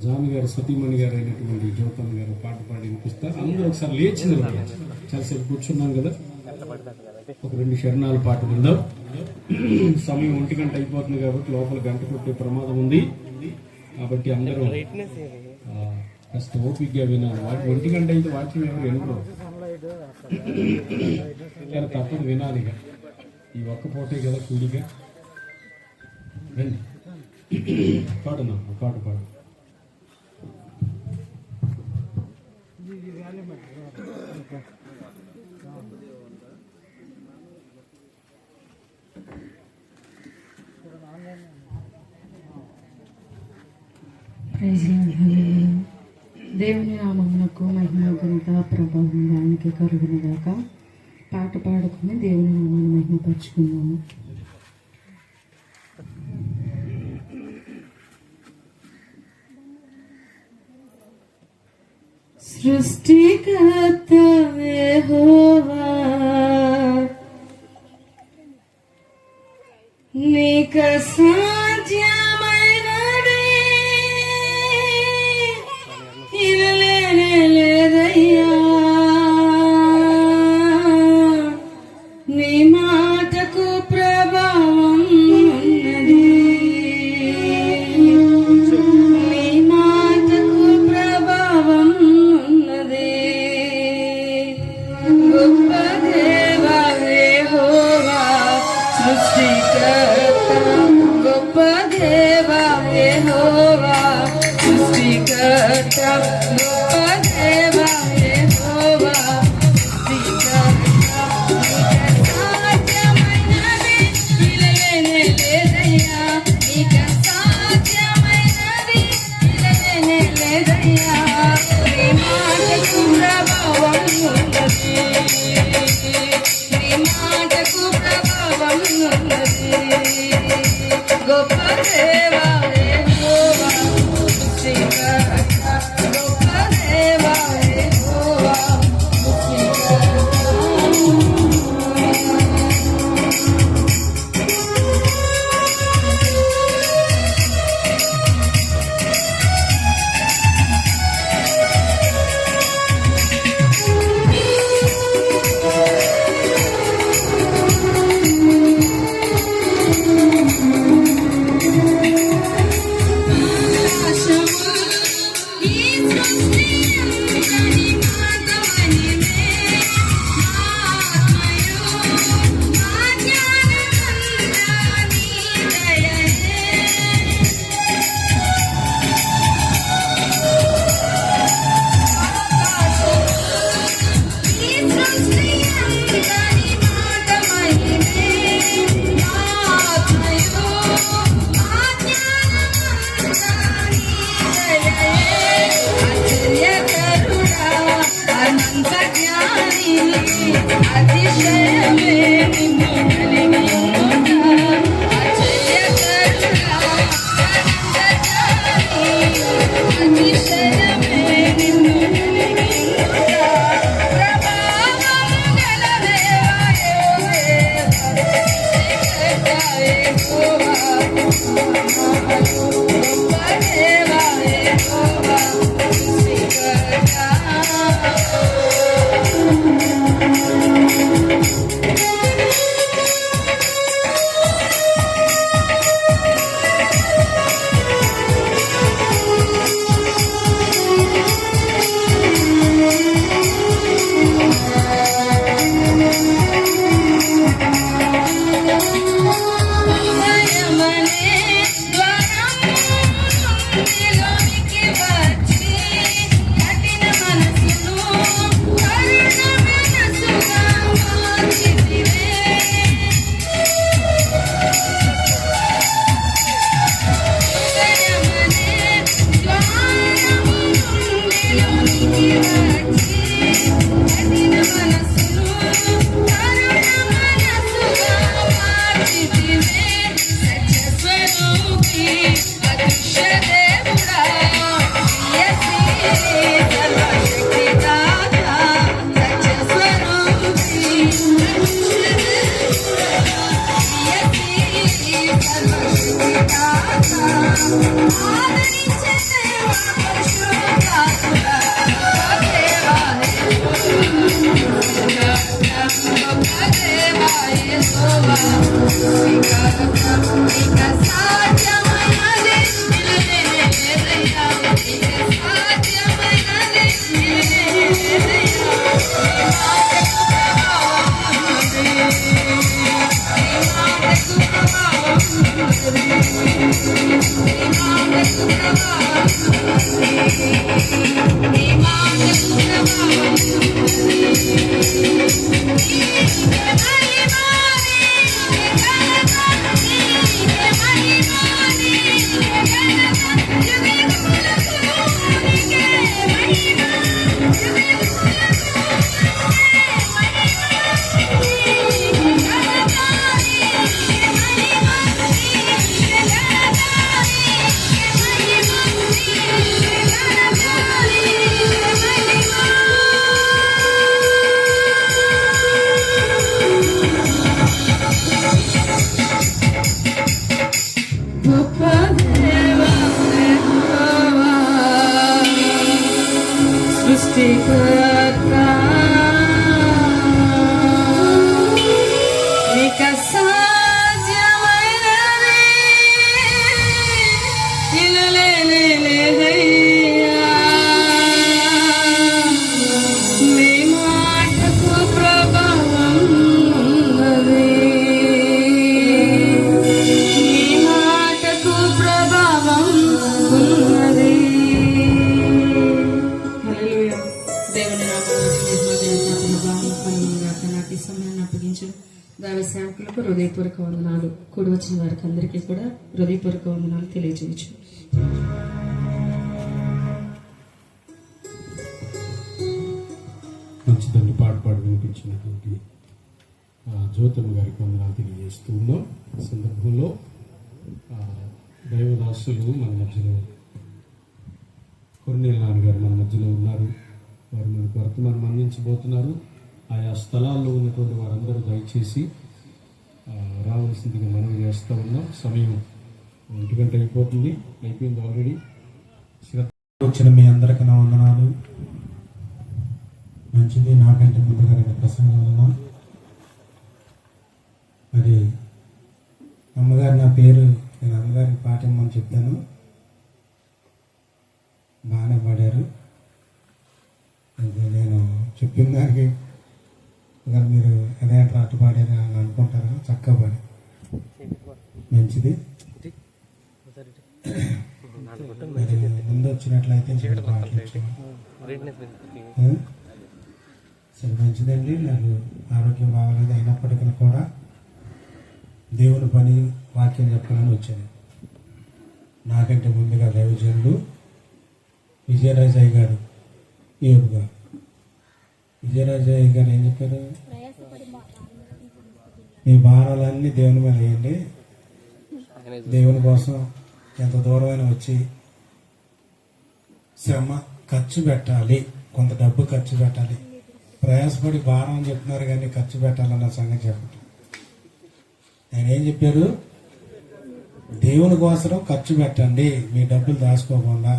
జాన్ గారు సతీమణి గారు అయినటువంటి జ్యోతమ్మ గారు పాట పాడి వినిపిస్తారు. అందరూ ఒకసారి లేచి చాలాసేపు కూర్చున్నాం కదా, ఒక 2 శరణాల పాట విందాం. సమయం 1 గంట అయిపోతుంది కాబట్టి లోపల గంట కొట్టే ప్రమాదం ఉంది. కాబట్టి అందరూ కాస్త ఓపికగా వినాలి. 1 గంట అయితే వాక్యం ఎవరు వినరు, తప్పదు వినాలి. ఈ ఒక్క పూటే కదా కూడిగా. రండి పాడునా, పాట పాడు. దేవుని నామమునకు మహిమ ఘనత ప్రభావం దానికి కలుగునుగాక. పాట పాడుకుని దేవుని నామాన్ని మహిమపరుచుకుందాము. సృష్టికర్త యెహోవా నీకు సాధ్యమైనది లేదయ్యా. నీ మాటకు ప్రభావం ఉన్నది, నీ మాటకు ప్రభావం ఉన్నది. గొప్ప దేవా యెహోవా సృష్టికర్త, గొప్ప దేవా యెహోవా సృష్టికర్త, గొప్ప దేవా యెహోవా సృష్టికర్త. సాధ్యమైనది లేదయ్యా, నీకు సేవకులకు హృదయపూర్వక వందనాలు. కూడి వచ్చిన వారికి అందరికీ కూడా హృదయపూర్వక వందనాలు తెలియజేయచ్చు. మంచిదండి. పాడు వినిపించినటువంటి జ్యోతమ్మ గారికి వందనాలు తెలియజేస్తూ ఉన్నాం. ఈ సందర్భంలో దైవదాసులు మన మధ్యలో కొర్నేల్ నాన్నగారు మన మధ్యలో ఉన్నారు. వారు మనకు వర్తమానం అందించబోతున్నారు. ఆయా స్థలాల్లో ఉన్నటువంటి వారందరూ దయచేసి రావాల్సిందిగా మనం చేస్తూ ఉన్నాం. సమయం 1 గంట అయిపోతుంది, అయిపోయింది ఆల్రెడీ. వచ్చిన మీ అందరికీ నా వందనాలు. మంచిది. నాకంటే ముందుగా నేను ప్రసంగం ఉన్నా. మరి అమ్మగారు నా పేరు, నేను అమ్మగారికి పాట ఇమ్మని చెప్తాను. బాగానే పాడారు. నేను చెప్పిన దానికి మీరు అదే పాట పాడారు అని అనుకుంటారా? చక్కగా పాడారు. మంచిది. ముందు వచ్చినట్లయితే పాటలు సరే, మంచిదండి. నాకు ఆరోగ్యం బాగలేదు, అయినప్పటికీ కూడా దేవుని పని వాక్యం చెప్పాలని వచ్చాను. నాకంటే ముందుగా దైవజనులు విజయరాజయ్య గారు, ఏపుగా విజయరాజయ్య గారు ఏం చెప్పారు? మీ భారాలన్నీ దేవుని మీద వేయండి. దేవుని కోసం ఎంత దూరమైన వచ్చి శ్రమ ఖర్చు పెట్టాలి, కొంత డబ్బు ఖర్చు పెట్టాలి. ప్రయాసపడి భారం అని చెప్తున్నారు కానీ ఖర్చు పెట్టాలన్న సంగతి చెప్పండి. ఆయన ఏం చెప్పారు? దేవుని కోసం ఖర్చు పెట్టండి, మీ డబ్బులు దాచుకోకుండా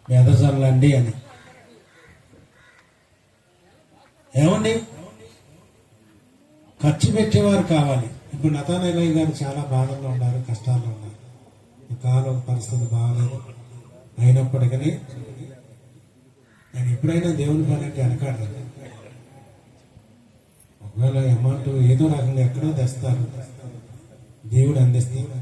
వెదజల్లండి అని. ఏమండి, ఖర్చు పెట్టేవారు కావాలి. ఇప్పుడు నతానయ్య గారు చాలా బాధల్లో ఉన్నారు, కష్టాల్లో ఉన్నారు. కాలం పరిస్థితి బాగాలేదు. అయినప్పటికీ నేను ఎప్పుడైనా దేవుని పని అంటే వెనకాడలేదు. ఒకవేళ అమౌంట్ ఏదో రకంగా ఎక్కడో తెస్తారు, దేవుడు అందిస్తారు.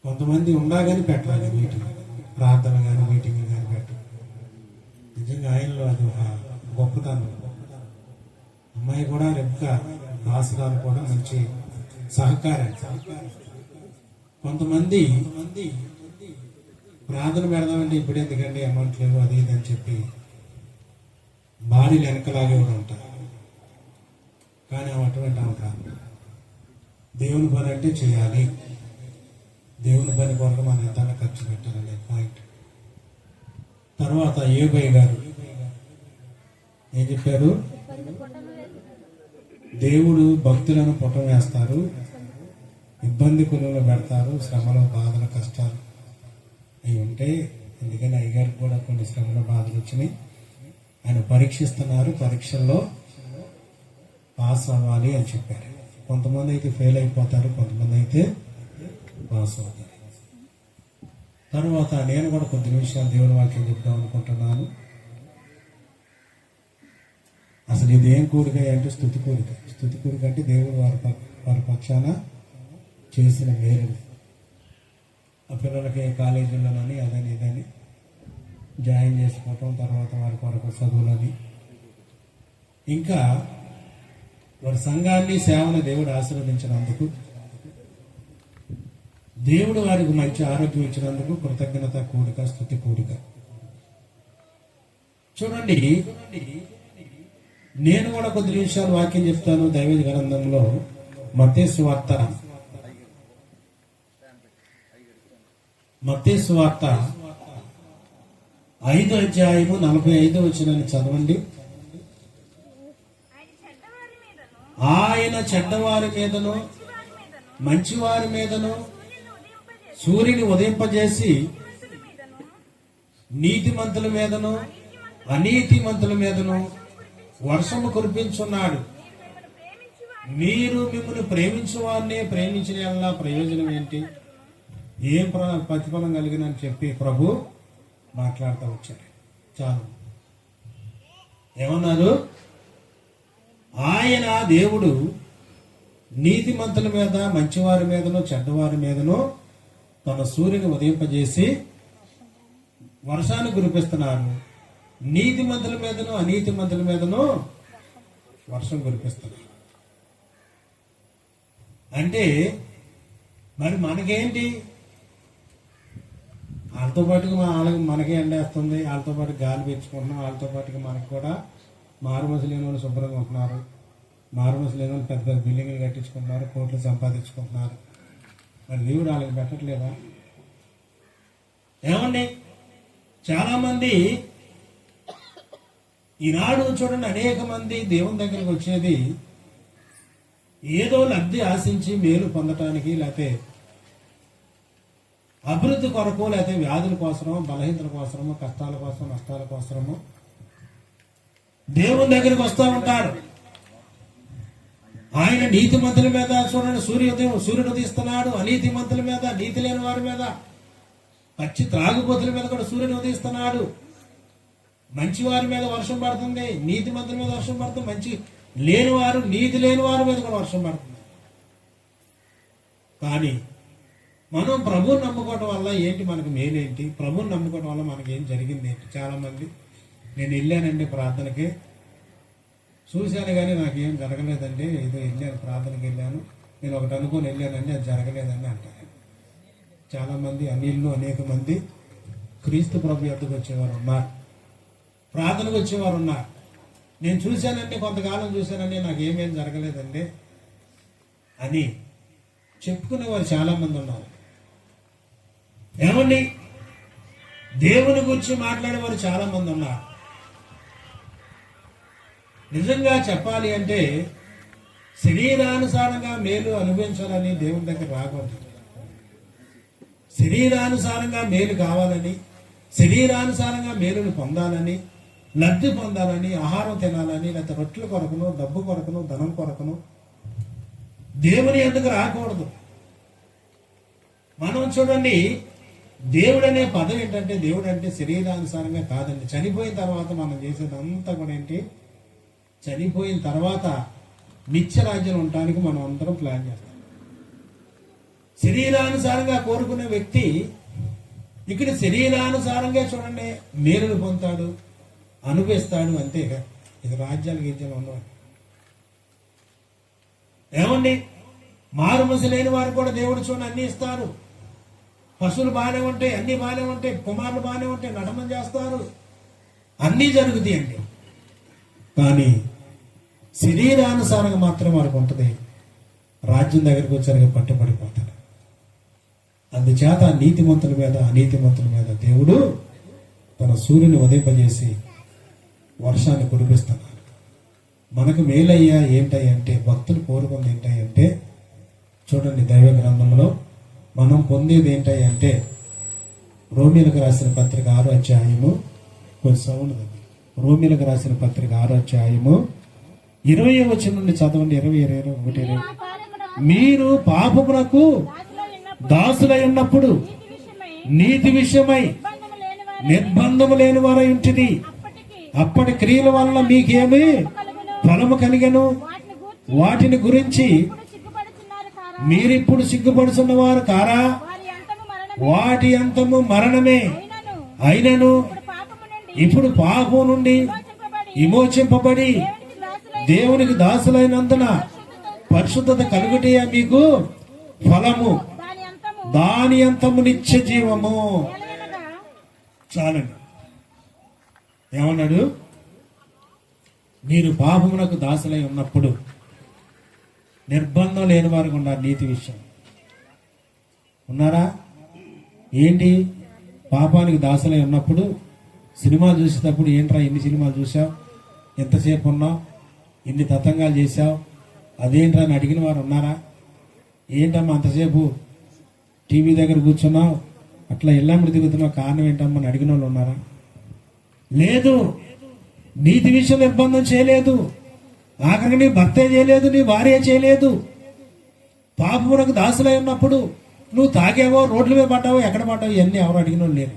కొంతమంది ఉండగానే పెట్టాలి, మీటింగ్ ప్రార్థన కానీ మీటింగ్ కానీ పెట్టాలి. నిజంగా ఆయనలో అది ఒక గొప్పతనం. అమ్మాయి కూడా రెబ్కా ఆసరాలు కూడా మంచి సహకారం. కొంతమంది ప్రార్థన పెడదామంటే ఇప్పుడు ఎందుకండి అమౌంట్ లేవు అది ఇది అని చెప్పి భార్యలు వెనకలాగే కూడా ఉంటారు. కానీ అటువంటి ఆమె కాదు. దేవుని పని అంటే చేయాలి, దేవుని పని కొరకు మనం ఎంత ఖర్చు పెట్టాలనే పాయింట్. తర్వాత ఏబై గారు ఏం చెప్పారు? దేవుడు భక్తులను పుటం వేస్తారు, ఇబ్బందికులను పెడతారు, శ్రమలు బాధలు కష్టాలు అవి ఉంటే. ఎందుకని అయ్యగారికి కూడా కొన్ని శ్రమల బాధలు వచ్చినాయి. ఆయన పరీక్షిస్తున్నారు, పరీక్షల్లో పాస్ అవ్వాలి అని చెప్పారు. కొంతమంది అయితే ఫెయిల్ అయిపోతారు, కొంతమంది అయితే పాస్ అవుతారు. తర్వాత నేను కూడా కొద్ది నిమిషాలు దేవుని వాక్యం చెప్దాం అనుకుంటున్నాను. అసలు ఇది ఏం కూడిక అంటే స్తుతి కూడిక. స్తుతి కూడిక అంటే దేవుడు వారి పక్షాన చేసిన మేలు. ఆ పిల్లలకి కాలేజీలోనని అదని ఇదని జాయిన్ చేసుకోవటం, తర్వాత వారి కొరకు చదువులని, ఇంకా వారి సంఘాన్ని సేవను దేవుడు ఆశీర్వదించినందుకు, దేవుడు వారికి మంచి ఆరోగ్యం ఇచ్చినందుకు కృతజ్ఞత కూడిక, స్తుతి కూడిక. చూడండి, నేను కూడా కొద్ది నిమిషాలు వాక్యం చెప్తాను. దైవ గ్రంథంలో మత్తయి సువార్త 5వ అధ్యాయము 45వ వచనాన్ని చదవండి. ఆయన చెడ్డవారి మీదను మంచివారి మీదను సూర్యుని ఉదయింపజేసి నీతిమంతుల మీదను అనీతిమంతుల మీదను వర్షము కురిపించున్నాడు. మీరు మిమ్మల్ని ప్రేమించు వారిని ప్రేమించిన యెడల ప్రయోజనం ఏంటి, ఏం ప్రతిఫలం కలిగినని చెప్పి ప్రభు మాట్లాడుతూ వచ్చారు. చాలు. ఏమన్నారు? ఆయన దేవుడు నీతిమంతుల మీద మంచివారి మీదనో చెడ్డవారి మీదనో తన సూర్యుని ఉదయింపజేసి వర్షాన్ని కురిపిస్తున్నారు. నీతిమంతుల మీదనో అనీతిమంతుల మీదనో వర్షం కురిపిస్తున్నారు. అంటే మరి మనకేంటి? వాళ్ళతో పాటుగా మనకి ఎండేస్తుంది, వాళ్ళతో పాటు గాలి పీల్చుకుంటున్నాం, వాళ్ళతో పాటుగా మనకు కూడా మారుమూసి లేని వాళ్ళు శుభ్రంగా ఉంటున్నారు, మారుమూసి లేని వాళ్ళు పెద్ద పెద్ద బిల్డింగ్లు కట్టించుకుంటున్నారు, కోట్లు సంపాదించుకుంటున్నారు. మరి దేవుడు వాళ్ళకి పెట్టట్లేదా? ఏమండి, చాలా మంది ఈనాడు చూడండి, అనేక మంది దేవుని దగ్గరికి వచ్చేది ఏదో లబ్ధి ఆశించి మేలు పొందటానికి, లేకపోతే అభివృద్ధి కొరకు, లేకపోతే వ్యాధుల కోసమో, బలహీనతల కోసమో, కష్టాల కోసం, నష్టాల కోసమో దేవుని దగ్గరికి వస్తూ ఉంటారు. ఆయన నీతిమంతుల మీద చూడండి సూర్యుడు ఉదయిస్తున్నాడు, అనీతిమంతుల మీద, నీతి లేని వారి మీద, పచ్చి త్రాగుబోతుల మీద కూడా సూర్యుడు ఉదయిస్తున్నాడు. మంచి వారి మీద వర్షం పడుతుంది, నీతిమంతుల మీద వర్షం పడుతుంది, మంచి లేని వారు, నీతి లేని వారి మీద కూడా వర్షం పడుతుంది. కానీ మనం ప్రభువుని నమ్ముకోవడం వల్ల ఏంటి మనకు మేలేంటి? ప్రభువుని నమ్ముకోవడం వల్ల మనకి ఏం జరిగింది ఏంటి? చాలా మంది నేను వెళ్ళానండి ప్రార్థనకి, చూశాను కానీ నాకేం జరగలేదండి, ఏదో వెళ్ళాను ప్రార్థనకి వెళ్ళాను, నేను ఒకటి అనుకొని వెళ్ళానండి, అది జరగలేదండి అంటారు. చాలా మంది అన్నిళ్ళు అనేక మంది క్రీస్తు ప్రభు యొద్దకు వచ్చేవారు ఉన్నారు, ప్రార్థనకు వచ్చేవారు ఉన్నారు. నేను చూశానండి, కొంతకాలం చూశానండి, నాకు ఏమేం జరగలేదండి అని చెప్పుకునేవారు చాలా మంది ఉన్నారు. ఏమండి, దేవుని గురించి మాట్లాడేవారు చాలా మంది ఉన్నారు. నిజంగా చెప్పాలి అంటే శరీరానుసారంగా మేలు అనుభవించాలని దేవుని దగ్గర రాకూడదు. శరీరానుసారంగా మేలు కావాలని, శరీరానుసారంగా మేలును పొందాలని, లబ్ధి పొందాలని, ఆహారం తినాలని, లేకపోతే రొట్టెల కొరకును, డబ్బు కొరకును, ధనం కొరకును దేవుని ఎందుకు రాకూడదు. మనం చూడండి, దేవుడు అనే పదం ఏంటంటే, దేవుడు అంటే శరీరానుసారంగా కాదండి. చనిపోయిన తర్వాత మనం చేసేదంతా కూడా ఏంటి, చనిపోయిన తర్వాత నిత్య రాజ్యం ఉండటానికి మనం అందరం ప్లాన్ చేస్తాం. శరీరానుసారంగా కోరుకునే వ్యక్తి ఇక్కడ శరీరానుసారంగా చూడండి మేలును పొందుతాడు, అనుభవిస్తాడు, అంతేగా. ఇది రాజ్యాలు గీజ్యాలు ఉండవు. ఏమండి, మారు మనసు లేని వారు కూడా దేవుడు చూడండి అన్ని ఇస్తారు. పశువులు బాగానే ఉంటాయి, అన్ని బాగానే ఉంటాయి, కుమారులు బాగానే ఉంటాయి, నటన చేస్తారు, అన్నీ జరుగుతాయండి. కానీ శరీరానుసారంగా మాత్రం వారికి ఉంటుంది. రాజ్యం దగ్గరికి వచ్చారుగా పట్టుబడిపోతారు. అందుచేత నీతిమంతుల మీద అనీతిమంతుల మీద దేవుడు తన సూర్యుని ఉదయింపజేసి వర్షాన్ని కురిపిస్తున్నారు. మనకు మేలయ్యా ఏంటయ్యా అంటే, భక్తులు కోరుకుంది ఏంటంటే, చూడండి దైవ గ్రంథంలో మనం పొందేది ఏంటంటే, రోమీలకు రాసిన పత్రిక 6వ అధ్యాయము, కొంచెం సౌండ్ దగ్గర, రోమీలకు రాసిన పత్రిక 6వ అధ్యాయము 20వ వచనం నుండి చదవండి. 20 మీరు పాపమునకు దాసులై ఉన్నప్పుడు నీతి విషయమై నిర్బంధము లేని వారై ఉంటుంది. అప్పటి క్రియల వల్ల మీకేమి ఫలము కలిగను, వాటిని గురించి మీరిప్పుడు సిగ్గుపడుతున్న వారు కారా? వాటి అంతము మరణమే. అయినను ఇప్పుడు పాపం నుండి విమోచింపబడి దేవునికి దాసులైనందున పరిశుద్ధత కలుగుటయే మీకు ఫలము, దాని అంతము నిత్య జీవము. చాలండి. ఏమన్నాడు? మీరు పాపమునకు దాసులై ఉన్నప్పుడు నిర్బంధం లేని వారికి ఉన్నారు. నీతి విషయం ఉన్నారా? ఏంటి? పాపానికి దాసులై ఉన్నప్పుడు సినిమాలు చూసేటప్పుడు ఏంట్రా ఇన్ని సినిమాలు చూసావు, ఎంతసేపు ఉన్నావు, ఇన్ని తతంగాలు చేశావు, అదేంట్రా అని అడిగిన వారు ఉన్నారా? ఏంటమ్మా అంతసేపు టీవీ దగ్గర కూర్చున్నావు, అట్లా ఎల్లమ్మడి తిరుగుతున్నావు, కారణం ఏంటమ్మా అని అడిగిన వాళ్ళు ఉన్నారా? లేదు. నీతి విషయం నిర్బంధం చేయలేదు. ఆఖరికి నీ భర్తే చేయలేదు, నీ భార్య చేయలేదు. పాపమునకు దాసులై ఉన్నప్పుడు నువ్వు తాగేవో, రోడ్ల మీద పడ్డావో, ఎక్కడ పడ్డావు, ఇవన్నీ ఎవరు అడిగిన వాళ్ళు లేరు.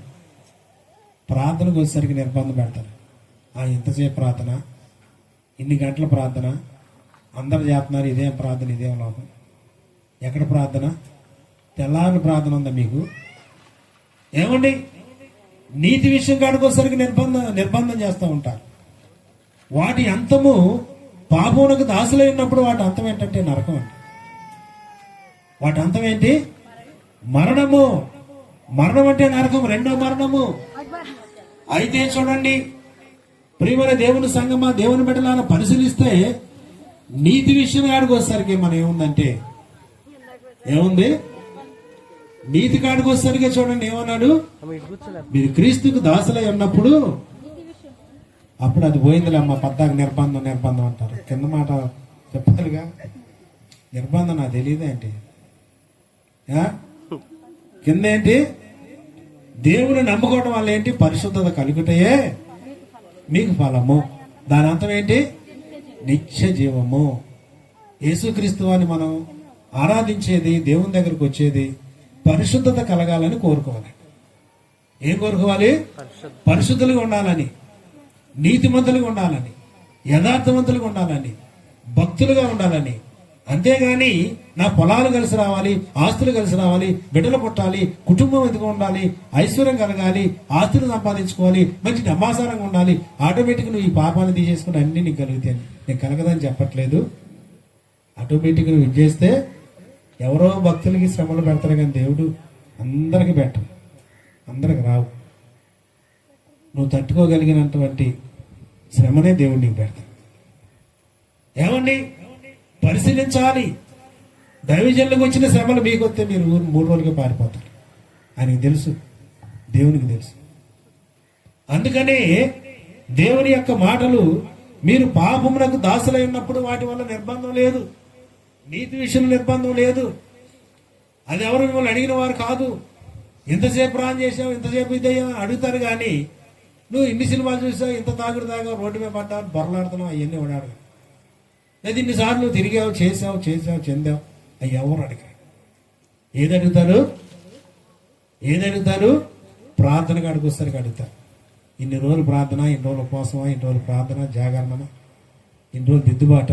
ప్రార్థనకు వచ్చేసరికి నిర్బంధం పెడతారు. ఎంతసేపు ప్రార్థన, ఇన్ని గంటల ప్రార్థన, అందరు చేస్తున్నారు, ఇదేం ప్రార్థన, ఇదేం లోపం. ఎక్కడ ప్రార్థన? తెల్లారి ప్రార్థన ఉందా మీకు? ఏమండి, నీతి విషయం కాడుకోసరికి నిర్బంధం చేస్తూ ఉంటారు. వాటి అంతము పాపమునకు దాసులై ఉన్నప్పుడు వాటి అంతం ఏంటంటే నరకం అండి. వాటి అంతం ఏంటి? మరణము. మరణం అంటే నరకం, రెండో మరణము. అయితే చూడండి ప్రియమైన దేవుని సంగమా, దేవుని బిడ్డలారా, పరిశీలిస్తే నీతి విషయం కాడికి వచ్చేసరికి మనం ఏముందంటే, ఏముంది? నీతి కాడికి వచ్చేసరికి చూడండి ఏమన్నాడు? మీరు క్రీస్తుకు దాసులై ఉన్నప్పుడు, అప్పుడు అది పోయిందిలే అమ్మ, పద్దాకు నిర్బంధం నిర్బంధం అంటారు. కింద మాట చెప్పాలిగా, నిర్బంధం నాకు తెలియదు ఏంటి. కింద ఏంటి? దేవుని నమ్ముకోవడం వల్ల ఏంటి? పరిశుద్ధత కలుగుతాయే మీకు ఫలము. దాని అంతం ఏంటి? నిత్య జీవము. యేసుక్రీస్తు వారిని మనం ఆరాధించేది, దేవుని దగ్గరకు వచ్చేది పరిశుద్ధత కలగాలని కోరుకోవాలి. ఏం కోరుకోవాలి? పరిశుద్ధులుగా ఉండాలని, నీతిమంతులుగా ఉండాలని, యథార్థవంతులుగా ఉండాలని, భక్తులుగా ఉండాలని. అంతేగాని నా పొలాలు కలిసి రావాలి, ఆస్తులు కలిసి రావాలి, బిడ్డలు పుట్టాలి, కుటుంబం ఎదుగు ఉండాలి, ఐశ్వర్యం కలగాలి, ఆస్తులు సంపాదించుకోవాలి, మంచి నమ్మాసారంగా ఉండాలి, ఆటోమేటిక్ నువ్వు ఈ పాపాన్ని తీసేసుకుని అన్ని నీకు కలుగుతాయి. నేను కలగదని చెప్పట్లేదు. ఆటోమేటిక్ నువ్వు ఇది చేస్తే ఎవరో భక్తులకి శ్రమలు పెడతారు, కానీ దేవుడు అందరికి పెట్టరు, అందరికి రావు. నువ్వు తట్టుకోగలిగినటువంటి శ్రమనే దేవుడు నీకు పెడతాడు. ఏమండి, పరిశీలించాలి. దైవజనులకు వచ్చిన శ్రమలు మీకు వస్తే మీరు 3 రోజులుగా పారిపోతారు. ఆయనకి తెలుసు, దేవునికి తెలుసు. అందుకనే దేవుని యొక్క మాటలు, మీరు పాపమునకు దాసులై ఉన్నప్పుడు వాటి వల్ల నిర్బంధం లేదు. నీతి విషయంలో నిర్బంధం లేదు. అది ఎవరు మిమ్మల్ని అడిగిన వారు కాదు. ఇంతసేపు ప్రాణం చేసావు, ఇంతసేపు ఇదయ్యా అడుగుతారు. కానీ నువ్వు ఇన్ని సినిమాలు చూసావు, ఇంత తాగుడు తాగావు, రోడ్డు మీద పడ్డావు, బొరలాడుతున్నావు, అవన్నీ వాడాడు. లేదా ఇన్నిసార్లు నువ్వు తిరిగావు, చేసావు చెందావు, అవి ఎవరు అడిగారు? ఏదడుగుతారు? ప్రార్థనగా అడుగుస్తారు అడుగుతారు. ఇన్ని రోజులు ప్రార్థన, ఇన్ని రోజులు ఉపవాసమా, ఇన్ని రోజులు ప్రార్థన జాగరణమా, ఇన్ని రోజులు దిద్దుబాట,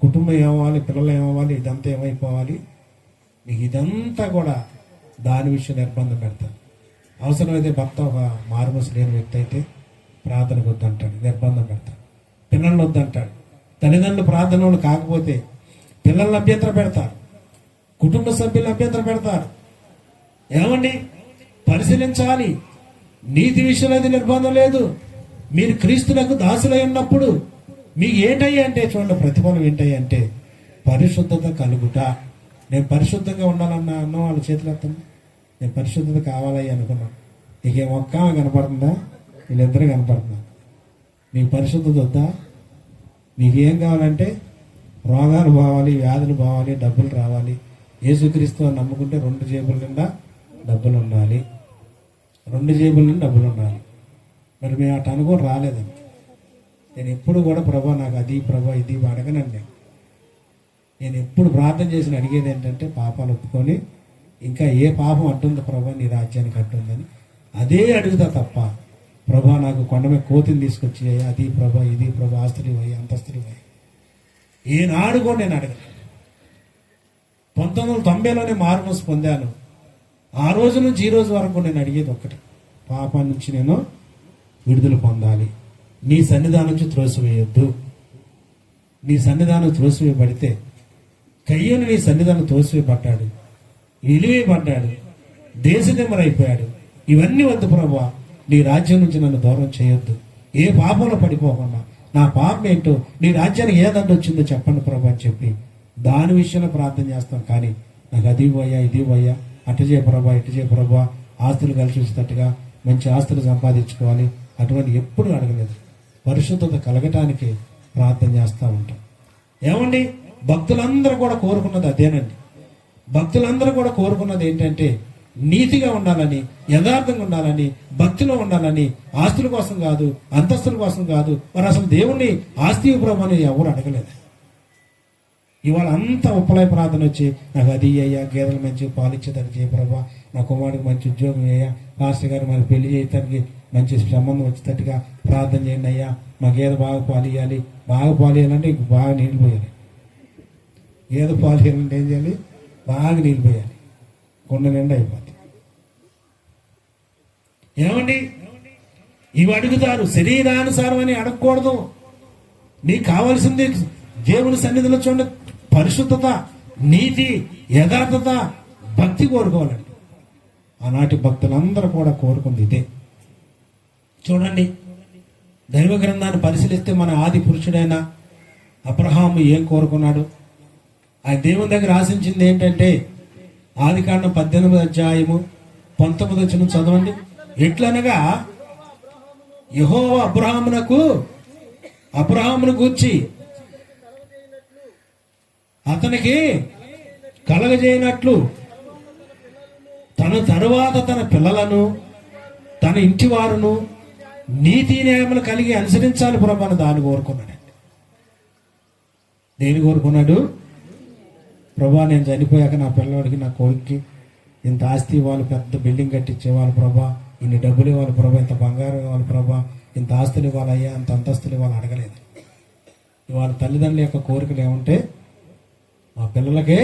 కుటుంబం ఏమవ్వాలి, పిల్లలు ఏమవ్వాలి, ఇదంతా ఏమైపోవాలి, నీకు ఇదంతా కూడా దాని విషయం నిర్బంధం పెడతారు. అవసరమైతే భర్త ఒక మారుమూసి లేని వ్యక్తి అయితే ప్రార్థనకు వద్దంటాడు, నిర్బంధం పెడతాడు. పిల్లల్ని వద్దంటాడు. తల్లిదండ్రులు ప్రార్థనలు కాకపోతే పిల్లల్ని అభ్యంతరం పెడతారు, కుటుంబ సభ్యులను అభ్యంతరం పెడతారు. ఏమండి, పరిశీలించాలి. నీతి విషయంలో అయితే నిర్బంధం లేదు. మీరు క్రీస్తులకు దాసులై ఉన్నప్పుడు మీకు ఏంటయ్యి అంటే, చూడండి, ప్రతిఫలం ఏంటయ్యి అంటే పరిశుద్ధత కలుగుట. నేను పరిశుద్ధంగా ఉండాలన్నా అన్న వాళ్ళ చేతులు ఎత్తండి. నేను పరిశుద్ధత కావాలయ్యి అనుకున్నాను. నీకేం ఒక్క కనపడుతుందా? వీళ్ళిద్దరూ కనపడుతున్నా. నీకు పరిశుద్ధత వద్దా? నీకేం కావాలంటే రోగాలు పోవాలి, వ్యాధులు పోవాలి, డబ్బులు రావాలి. యేసుక్రీస్తు నమ్ముకుంటే 2 జేబుల నిండా డబ్బులు ఉండాలి. 2 జేబుల నిండా డబ్బులు ఉండాలి. మరి మేము అటు అనుకోని రాలేదండి. నేను ఎప్పుడు కూడా ప్రభా నాకు అది, ప్రభా ఇది అడగనండి. నేను ఎప్పుడు ప్రార్థన చేసి అడిగేది ఏంటంటే పాపాలు ఒప్పుకొని ఇంకా ఏ పాపం అడ్డుంది ప్రభా నీ రాజ్యానికి అడ్డుందని అదే అడుగుతా తప్ప, ప్రభా నాకు కొండ మీద కోతిని తీసుకొచ్చి అది ప్రభా ఇది ప్రభా ఆస్తులు ఇవ్వయి, అంతస్తులు ఇవ్వయి, ఏనాడు కూడా నేను అడగను. 1990లోనే మారుమూసి పొందాను. ఆ రోజు నుంచి ఈ రోజు వరకు నేను అడిగేది ఒక్కటి, పాపం నుంచి నేను విడుదల పొందాలి. నీ సన్నిధానం నుంచి త్రోసివేయొద్దు. నీ సన్నిధానం త్రోసివేయబడితే, కయ్యూను నీ సన్నిధానం త్రోసివేయబడ్డాడు, నిలివేయబడ్డాడు, దేశదిమ్మరైపోయాడు. ఇవన్నీ వద్దు ప్రభువా, నీ రాజ్యం నుంచి నన్ను దూరం చేయొద్దు. ఏ పాపంలో పడిపోకుండా నా పాపం ఏంటో, నీ రాజ్యానికి ఏదంటే వచ్చిందో చెప్పండి ప్రభు అని చెప్పి దాని విషయంలో ప్రార్థన చేస్తాం. కానీ నాకు అది పోయా, ఇది పోయా, అటు చేయ ప్రభా, ఇటు చేయ ప్రభా, ఆస్తులు కలిసి వచ్చేటట్టుగా మంచి ఆస్తులు సంపాదించుకోవాలి, అటువంటి ఎప్పుడు అడగలేదు. పరిశుద్ధత కలగటానికి ప్రార్థన చేస్తూ ఉంటాం. ఏమండి, భక్తులందరూ కూడా కోరుకున్నది అదేనండి. భక్తులందరూ కూడా కోరుకున్నది ఏంటంటే నీతిగా ఉండాలని, యథార్థంగా ఉండాలని, భక్తిలో ఉండాలని. ఆస్తుల కోసం కాదు, అంతస్తుల కోసం కాదు. మరి అసలు దేవుణ్ణి ఆస్తి ప్రభు అని ఎవరు అడగలేదు. ఇవాళ అంతా ఉప్పలై ప్రార్థన వచ్చి నాకు అది అయ్యా, గేదెలు మంచి పాలు ఇచ్చేదాన్ని చేయ ప్రభా, నా కుమారుడికి మంచి ఉద్యోగం అయ్యా, పాస్టర్ గారు మరి పెళ్లి చేయటానికి మంచి సంబంధం వచ్చేటట్టుగా ప్రార్థన చేయండి అయ్యా, మా గేదె బాగా పాలు ఇవ్వాలి. బాగా పాలు ఇవ్వాలంటే బాగా నీళ్ళు పోయాలి. గేదె పాలు ఇవ్వాలంటే ఏం చేయాలి? బాగా నీళ్ళు పోయాలి, కొండ నిండా అయిపోతుంది. ఏమండి, ఇవి అడుగుతారు. శరీరానుసారం అని అడగకూడదు. నీకు కావాల్సింది దేవుని సన్నిధిలో చూడండి, పరిశుద్ధత, నీతి, యథార్థత, భక్తి కోరుకోవాలండి. ఆనాటి భక్తులందరూ కూడా కోరుకుంది ఇదే. చూడండి, దైవ గ్రంథాన్ని పరిశీలిస్తే మన ఆది పురుషుడైన అబ్రహాము ఏం కోరుకున్నాడు? ఆయన దేవుని దగ్గర ఆశించింది ఏంటంటే, ఆదికాండం 18వ అధ్యాయము 19వ వచనం చదవండి. ఎట్లనగా యెహోవా అబ్రహామును గూర్చి అతనికి కలగజేయనట్లు తన తరువాత తన పిల్లలను, తన ఇంటి వారును నీతి న్యాయములు కలిగి అనుసరించాలి ప్రభాను దాన్ని కోరుకున్నాడండి. దేని కోరుకున్నాడు? ప్రభా, నేను చనిపోయాక నా పిల్లవాడికి, నా కొడుక్కి ఇంత ఆస్తి ఇవ్వాలి, పెద్ద బిల్డింగ్ కట్టించేవాళ్ళు ప్రభా, ఇన్ని డబ్బులు ఇవ్వాలి ప్రభా, ఇంత బంగారం ఇవ్వాలి ప్రభా, ఇంత ఆస్తులు ఇవ్వాలయ్యా, అంత అంతస్తులు ఇవ్వాలి అడగలేదు. ఇవాళ తల్లిదండ్రుల యొక్క కోరికలు ఏమంటే, మా పిల్లలకే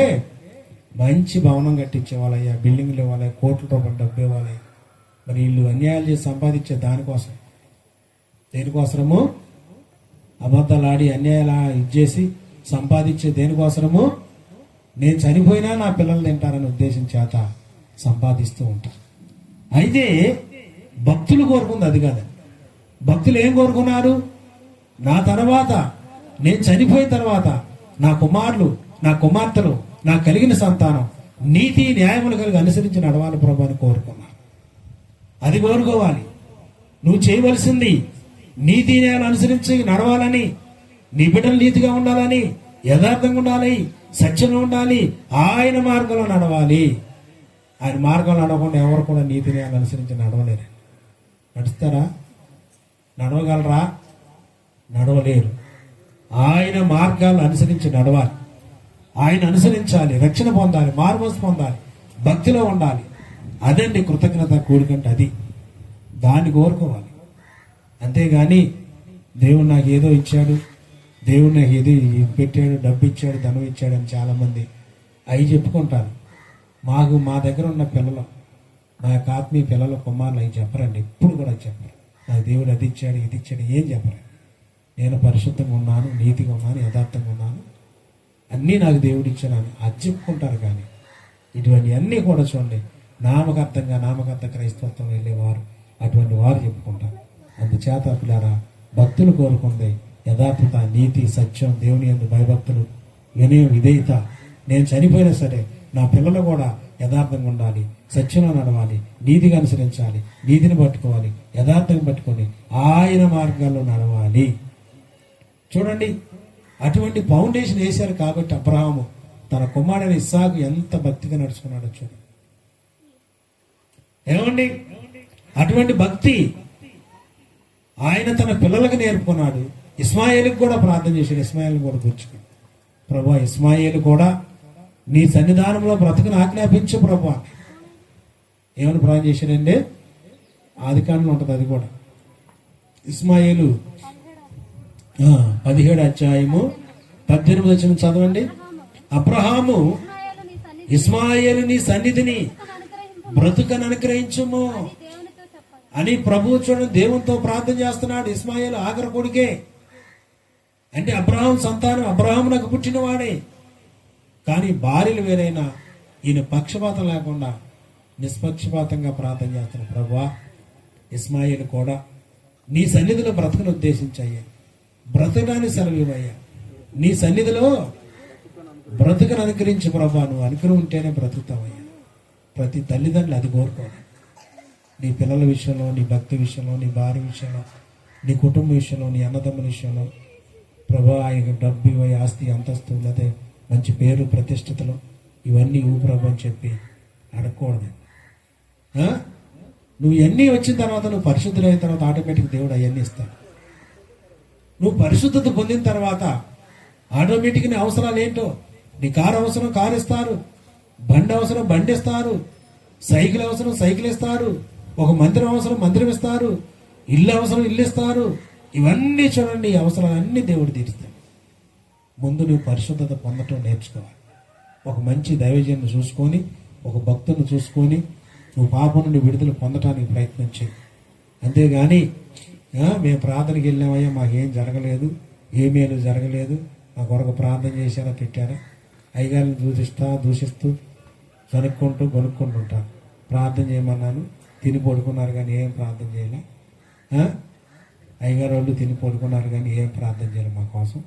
మంచి భవనం కట్టించేవాళ్ళయ్యా, బిల్డింగ్లు ఇవ్వాలి, కోట్ల రూపాయలు డబ్బు ఇవ్వాలి. మరి వీళ్ళు అన్యాయాలు చేసి సంపాదించే దానికోసం, దేనికోసము? అబద్ధాలు ఆడి అన్యాయాలు ఇచ్చేసి సంపాదించే దేనికోసము? నేను చనిపోయినా నా పిల్లలు తింటారనే ఉద్దేశం చేత సంపాదిస్తూ ఉంటారు. అయితే భక్తులు కోరుకుంది అది కాదు. భక్తులు ఏం కోరుకున్నారు? నా తర్వాత, నేను చనిపోయిన తర్వాత నా కుమారులు, నా కుమార్తెలు, నాకు కలిగిన సంతానం నీతి న్యాయములు కలిగి అనుసరించి నడవాలి ప్రభు అని కోరుకున్నారు. అది కోరుకోవాలి. నువ్వు చేయవలసింది నీతి న్యాయాలు అనుసరించి నడవాలని, నీ బిడ్డలు నీతిగా ఉండాలని, యథార్థంగా ఉండాలి, సత్యంగా ఉండాలి, ఆయన మార్గంలో నడవాలి. ఆయన మార్గంలో నడవకుండా ఎవరు కూడా నీతిని అనుసరించి నడవలేరు. నడుస్తారా? నడవగలరా? నడవలేరు. ఆయన మార్గాలను అనుసరించి నడవాలి, ఆయన అనుసరించాలి, రక్షణ పొందాలి, మార్మోస్ పొందాలి, భక్తిలో ఉండాలి. అదండి కృతజ్ఞత కూడికంటే అది. దాన్ని కోరుకోవాలి. అంతేగాని దేవుడు నాకు ఏదో ఇచ్చాడు, దేవుడు నాకు ఏదో పెట్టాడు, డబ్బు ఇచ్చాడు, ధనం ఇచ్చాడు అని చాలామంది అవి చెప్పుకుంటారు. మా దగ్గర ఉన్న పిల్లలు, మా యొక్క ఆత్మీయ పిల్లల కుమారులు అవి చెప్పరండి, ఎప్పుడు కూడా చెప్పరు. నాకు దేవుడు అది ఇచ్చాడు, ఇది ఇచ్చాడు, ఏం చెప్పరు. నేను పరిశుద్ధంగా ఉన్నాను, నీతిగా ఉన్నాను, యథార్థంగా ఉన్నాను, అన్నీ నాకు దేవుడు ఇచ్చానని అది చెప్పుకుంటారు. కానీ ఇటువంటి అన్నీ కూడా చూడండి, నామకర్త క్రైస్తవత్వం వెళ్ళేవారు అటువంటి వారు చెప్పుకుంటారు. అందుచేత పిల్లారా, భక్తులు కోరుకుంది యథార్థత, నీతి, సత్యం, దేవుని యందు భయభక్తులు, వినయం, విధేయత. నేను చనిపోయినా సరే నా పిల్లలు కూడా యథార్థంగా ఉండాలి, సత్యంలో నడవాలి, నీతిగా అనుసరించాలి, నీతిని పట్టుకోవాలి, యథార్థంగా పట్టుకొని ఆయన మార్గాల్లో నడవాలి. చూడండి, అటువంటి ఫౌండేషన్ వేశారు కాబట్టి అబ్రహాము తన కుమారుడైన ఇస్సాకు ఎంత భక్తిగా నడుచుకున్నాడో చూడండి. ఏమండి, అటువంటి భక్తి ఆయన తన పిల్లలకు నేర్పుకున్నాడు. ఇస్మాయిల్కి కూడా ప్రార్థన చేశాడు. ఇస్మాయిల్ని కూడా కూర్చుకున్నాడు. ప్రభా, ఇస్మాయిల్ కూడా నీ సన్నిధానంలో బ్రతుకుని ఆజ్ఞాపించు ప్రభా. ఏమని ప్రార్థన చేశాడండి? ఆదికాండంలో ఉంటుంది అది కూడా. ఇస్మాయిలు 17 అధ్యాయము 18 వచనం చదవండి. అబ్రహాము ఇస్మాయిలు నీ సన్నిధిని బ్రతుకను అనుగ్రహించుము అని ప్రభువు చూడండి దేవునితో ప్రార్థన చేస్తున్నాడు. ఇస్మాయిల్ ఆఖరి కొడుకే, అంటే అబ్రహాం సంతానం, అబ్రహాం నాకు పుట్టినవాడే. కానీ భార్యలు వేరైనా ఈయన పక్షపాతం లేకుండా నిష్పక్షపాతంగా ప్రార్థన చేస్తున్న ప్రభువా, ఇస్మాయిల్ కూడా నీ సన్నిధిలో బ్రతుకును ఉద్దేశించయ్యా, బ్రతకడానికి సెలవివయ్యా, నీ సన్నిధిలో బ్రతుకును అనుకరించు ప్రభా. నువ్వు అనుకరి ఉంటేనే బ్రతుకుతావయ్యా. ప్రతి తల్లిదండ్రులు అది కోరుకోవాలి. నీ పిల్లల విషయంలో, నీ భక్తి విషయంలో, నీ భార్య విషయంలో, నీ కుటుంబ విషయంలో, నీ అన్నదమ్ముల విషయంలో ప్రభా, ఆయన డబ్బు ఇవ్వ, ఆస్తి, అంతస్తు, లేదా మంచి పేరు, ప్రతిష్టతలు ఇవన్నీ ఇవ్వు ప్రభు అని చెప్పి అడగకూడదు. నువ్వు ఇవన్నీ వచ్చిన తర్వాత, నువ్వు పరిశుద్ధులైన తర్వాత ఆటోమేటిక్ దేవుడు అవన్నీ ఇస్తాడు. నువ్వు పరిశుద్ధత పొందిన తర్వాత ఆటోమేటిక్ నీ అవసరాలు ఏంటో, నీ కారు అవసరం కారు ఇస్తారు, బండి అవసరం బండి ఇస్తారు, సైకిల్ అవసరం సైకిల్ ఇస్తారు, ఒక మందిరం అవసరం మందిరం ఇస్తారు, ఇల్లు అవసరం ఇల్లు ఇస్తారు. ఇవన్నీ చూడండి, ఈ అవసరాలన్నీ దేవుడు తీరుస్తాడు. ముందు నువ్వు పరిశుద్ధత పొందటం నేర్చుకోవాలి. ఒక మంచి దైవజన్ని చూసుకొని, ఒక భక్తుని చూసుకొని నువ్వు పాపం నుండి విడుదల పొందటానికి ప్రయత్నం చేయి. అంతేగాని మేము ప్రార్థనకి వెళ్ళామయ్యా, మాకేం జరగలేదు, ఏమేలు జరగలేదు, మా కొరకు ప్రార్థన చేశారా పెట్టారా, అయ్యగారిని దూషిస్తూ కొనుక్కుంటుంటారు. ప్రార్థన చేయమన్నాను, తిని పడుకున్నారు కానీ ఏం ప్రార్థన చేయలే. అయ్యగారు వాళ్ళు తిని పడుకున్నారు కానీ ఏం ప్రార్థన చేయాలి మా కోసం.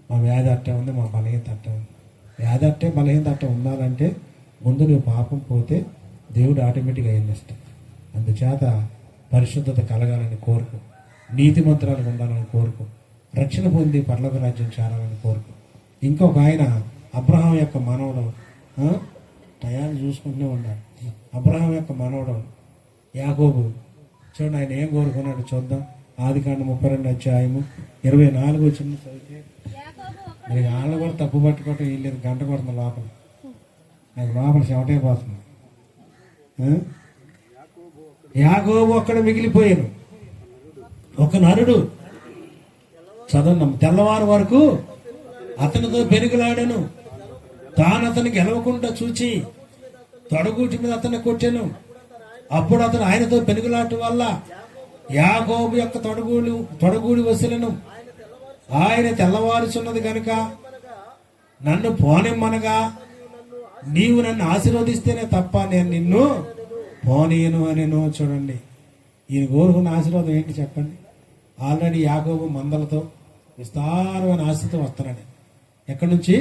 మా వ్యాధి అట్టే ఉంది, మా బలహీనత అట్టే ఉంది. వ్యాధి అట్టే బలహీనత అట్టే ఉండాలంటే ముందు నువ్వు పాపం పోతే దేవుడు ఆటోమేటిక్గా ఇస్తాడు. అందుచేత పరిశుద్ధత కలగాలని కోరుకో, నీతిమంతురాలకు ఉండాలని కోరుకో, రక్షణ పొంది పరలోక రాజ్యం చేరాలని కోరుకో. ఇంకొక ఆయన అబ్రహాం యొక్క మనవడు, టయాన్ని చూసుకుంటూనే ఉన్నాడు. అబ్రహాం యొక్క మనవడు యాకోబు, చూడండి ఆయన ఏం కోరుకున్నాడు చూద్దాం. ఆదికాండం 32 అధ్యాయము 24 వచ్చిన చదివితే, నేను వాళ్ళు కూడా తప్పు పట్టుకోవటం వీళ్ళేది, గంట కొడుతుంది లోపల, నాకు లోపల చెమటే పోతుంది. యాకోబు ఒక్కడ మిగిలిపోయాను, ఒక నరుడు చదవండి. తెల్లవారు వరకు అతనితో పెనుగులాడాను, తాను అతను గెలవకుండా చూచి తొడగూటి మీద అతన్ని కొట్టాను. అప్పుడు అతను ఆయనతో పెనుగులాట వల్ల యాకోబు యొక్క తొడగూడి వసలను ఆయన తెల్లవారుచున్నది కనుక నన్ను పోనిమ్మనగా, నీవు నన్ను ఆశీర్వదిస్తేనే తప్ప నేను నిన్ను పోనీయను అని. చూడండి, ఈయన కోరుకున్న ఆశీర్వాదం ఏంటి చెప్పండి. ఆల్రెడీ యాకోబు మందలతో విస్తారమైన ఆశతో వస్తున్నాడు. ఎక్కడి నుంచి?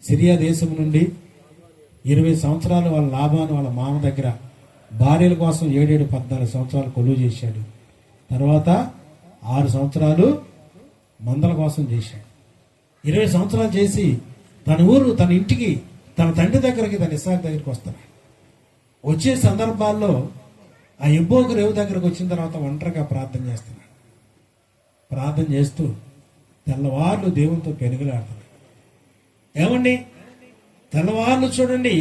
సిరియా దేశం నుండి 20 సంవత్సరాలు వాళ్ళ లాభాన్ని వాళ్ళ మామ దగ్గర భార్యల కోసం 14 సంవత్సరాలు కొలువు చేశాడు. తర్వాత 6 సంవత్సరాలు మందల కోసం చేశాడు. 20 సంవత్సరాలు చేసి తన ఊరు, తన ఇంటికి, తన తండ్రి దగ్గరికి, తన ఇస్సాకు దగ్గరికి వస్తాడు. వచ్చే సందర్భాల్లో ఆ ఎబ్బోకు రేవు దగ్గరకు వచ్చిన తర్వాత ఒంటరిగా ప్రార్థన చేస్తున్నాడు. ప్రార్థన చేస్తూ తెల్లవార్లు దేవునితో పెనుగులాడుతున్నాడు. ఏమండి, తెల్లవార్లు చూడండి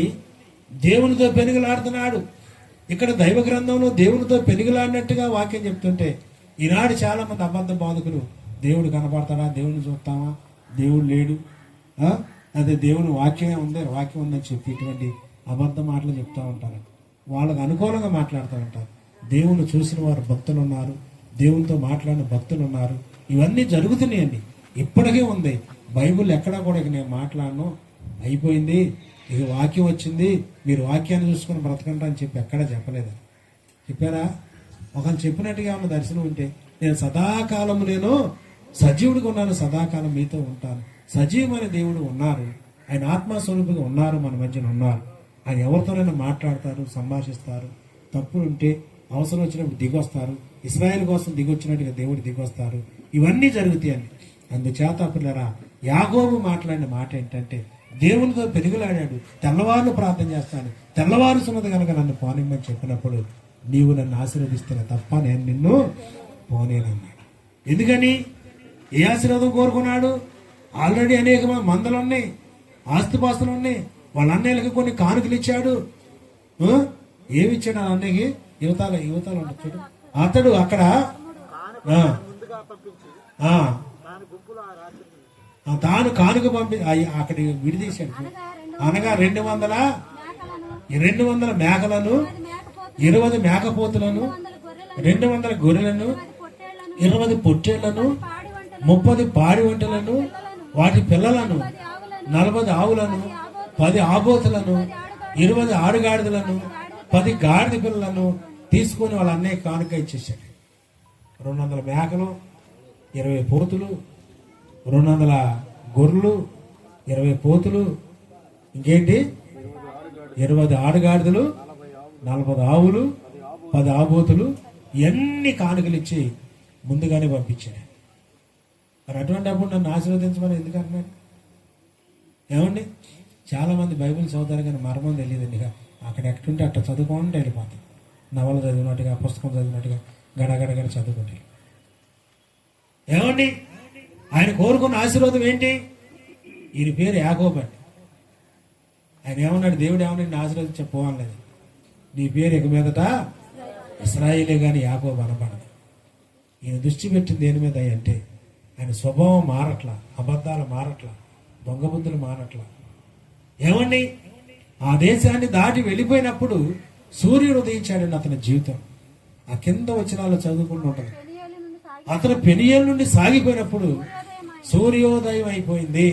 దేవునితో పెనుగులాడుతున్నాడు. ఇక్కడ దైవ గ్రంథంలో దేవునితో పెనుగులాడినట్టుగా వాక్యం చెప్తుంటే, ఈనాడు చాలా మంది అబద్ధ బాధకులు దేవుడు కనపడతాడా, దేవుని చూస్తామా, దేవుడు లేడు, అదే దేవుని వాక్యమే ఉంది, వాక్యం ఉందని చెప్పి ఇటువంటి అబద్ధ మాటలు చెప్తా ఉంటారు. వాళ్ళకు అనుకూలంగా మాట్లాడుతూ ఉంటారు. దేవుని చూసిన వారు భక్తులు ఉన్నారు, దేవునితో మాట్లాడిన భక్తులు ఉన్నారు. ఇవన్నీ జరుగుతున్నాయండి, ఇప్పటికీ ఉంది. బైబిల్ ఎక్కడా కూడా ఇక నేను మాట్లాడను, అయిపోయింది, ఇక వాక్యం వచ్చింది, మీరు వాక్యాన్ని చూసుకొని బ్రతకండి అని చెప్పి ఎక్కడా చెప్పలేదు. చెప్పారా? ఒకళ్ళు చెప్పినట్టుగా ఉన్న దర్శనం ఉంటే, నేను సదాకాలం నేను సజీవుడిగా ఉన్నాను, సదాకాలం మీతో ఉంటాను. సజీవమైన దేవుడు ఉన్నారు, ఆయన ఆత్మస్వరూపిగా ఉన్నారు, మన మధ్యన ఉన్నారు. ఆయన ఎవరితోనైనా మాట్లాడతారు, సంభాషిస్తారు. తప్పులు ఉంటే అవసరం వచ్చినప్పుడు దిగొస్తారు. ఇశ్రాయేల్ కోసం దిగొచ్చినట్టుగా దేవుడు దిగొస్తారు. ఇవన్నీ జరుగుతాయండి. అందుచేత పిల్లరా, యాకోబు మాట్లాడిన మాట ఏంటంటే, దేవునితో పెనుగులాడాడు, తెల్లవారులు ప్రార్థన చేస్తాను, తెల్లవారుసున్నది కనుక నన్ను పోనిమ్మని చెప్పినప్పుడు, నీవు నన్ను ఆశీర్వదిస్తున్నా తప్ప నేను నిన్ను పోనేనన్నాడు. ఎందుకని? ఏ ఆశీర్వాదం కోరుకున్నాడు? ఆల్రెడీ అనేక మందలు ఉన్నాయి, ఆస్తిపాస్తులు ఉన్నాయి, వాళ్ళ అన్నయ్యలకి కొన్ని కానుకలు ఇచ్చాడు. ఏమి ఇచ్చాడు ఆ అన్నయ్యకి? యువతాలు ఉండొచ్చు. అతడు అక్కడ తాను కానుక అక్కడ విడిదీశాడు. అనగా 200 మేకలను, 20 మేకపోతులను, 200 గొర్రెలను, 20 పొట్టేళ్లను, 30 పాడి వంటలను, వాటి పిల్లలను, 40 ఆవులను, 10 ఆబోతులను, 20 ఆడుగాడిదలను, 10 గాడిద పిల్లలను తీసుకుని వాళ్ళ అన్నయ్య కానుక ఇచ్చేసాడు. 200 మేకలు, 20 పోతులు, 200 గొర్రెలు, 20 పోతులు, ఇంకేంటి 20 ఆడుగాడిదలు, 40 ఆవులు, 10 ఆబోతులు, ఇవన్నీ కానుకలు ఇచ్చి ముందుగానే పంపించాడు. మరి అటువంటి అప్పుడు నన్ను ఆశీర్వదించమని ఎందుకు అంటున్నాడు? ఏమండి, చాలా మంది బైబిల్ చదువుతారు కానీ మర్మం తెలియదండి. అక్కడ ఎక్కడుంటే అట్లా చదువుకుంటే వెళ్ళిపోతాం. నవల చదివినట్టుగా, పుస్తకం చదివినట్టుగా గడగడగడ చదువుకుంటే. ఏమండి, ఆయన కోరుకున్న ఆశీర్వాదం ఏంటి? ఈయన పేరు యాకోబు అండి. ఆయన ఏమన్నాడు? దేవుడు ఏమన్నా ఆశీర్వదించపోవాలేదు, నీ పేరు ఇక మీదట ఇశ్రాయేలే కానీ యాకోబు అనబడదు. ఈయన దృష్టి పెట్టింది దేని మీద అంటే, ఆయన స్వభావం మారట్లా, అబద్ధాలు మారట్లా, దొంగ బుద్ధులు మారట్లా. ఏమండి, ఆ దేశాన్ని దాటి వెళ్ళిపోయినప్పుడు సూర్యుడు ఉదయించాడండి అతని జీవితం. ఆ కింద వచనాలు చదువుకుంటూ ఉంటుంది. అతను పెనియేలు నుండి సాగిపోయినప్పుడు సూర్యోదయం అయిపోయింది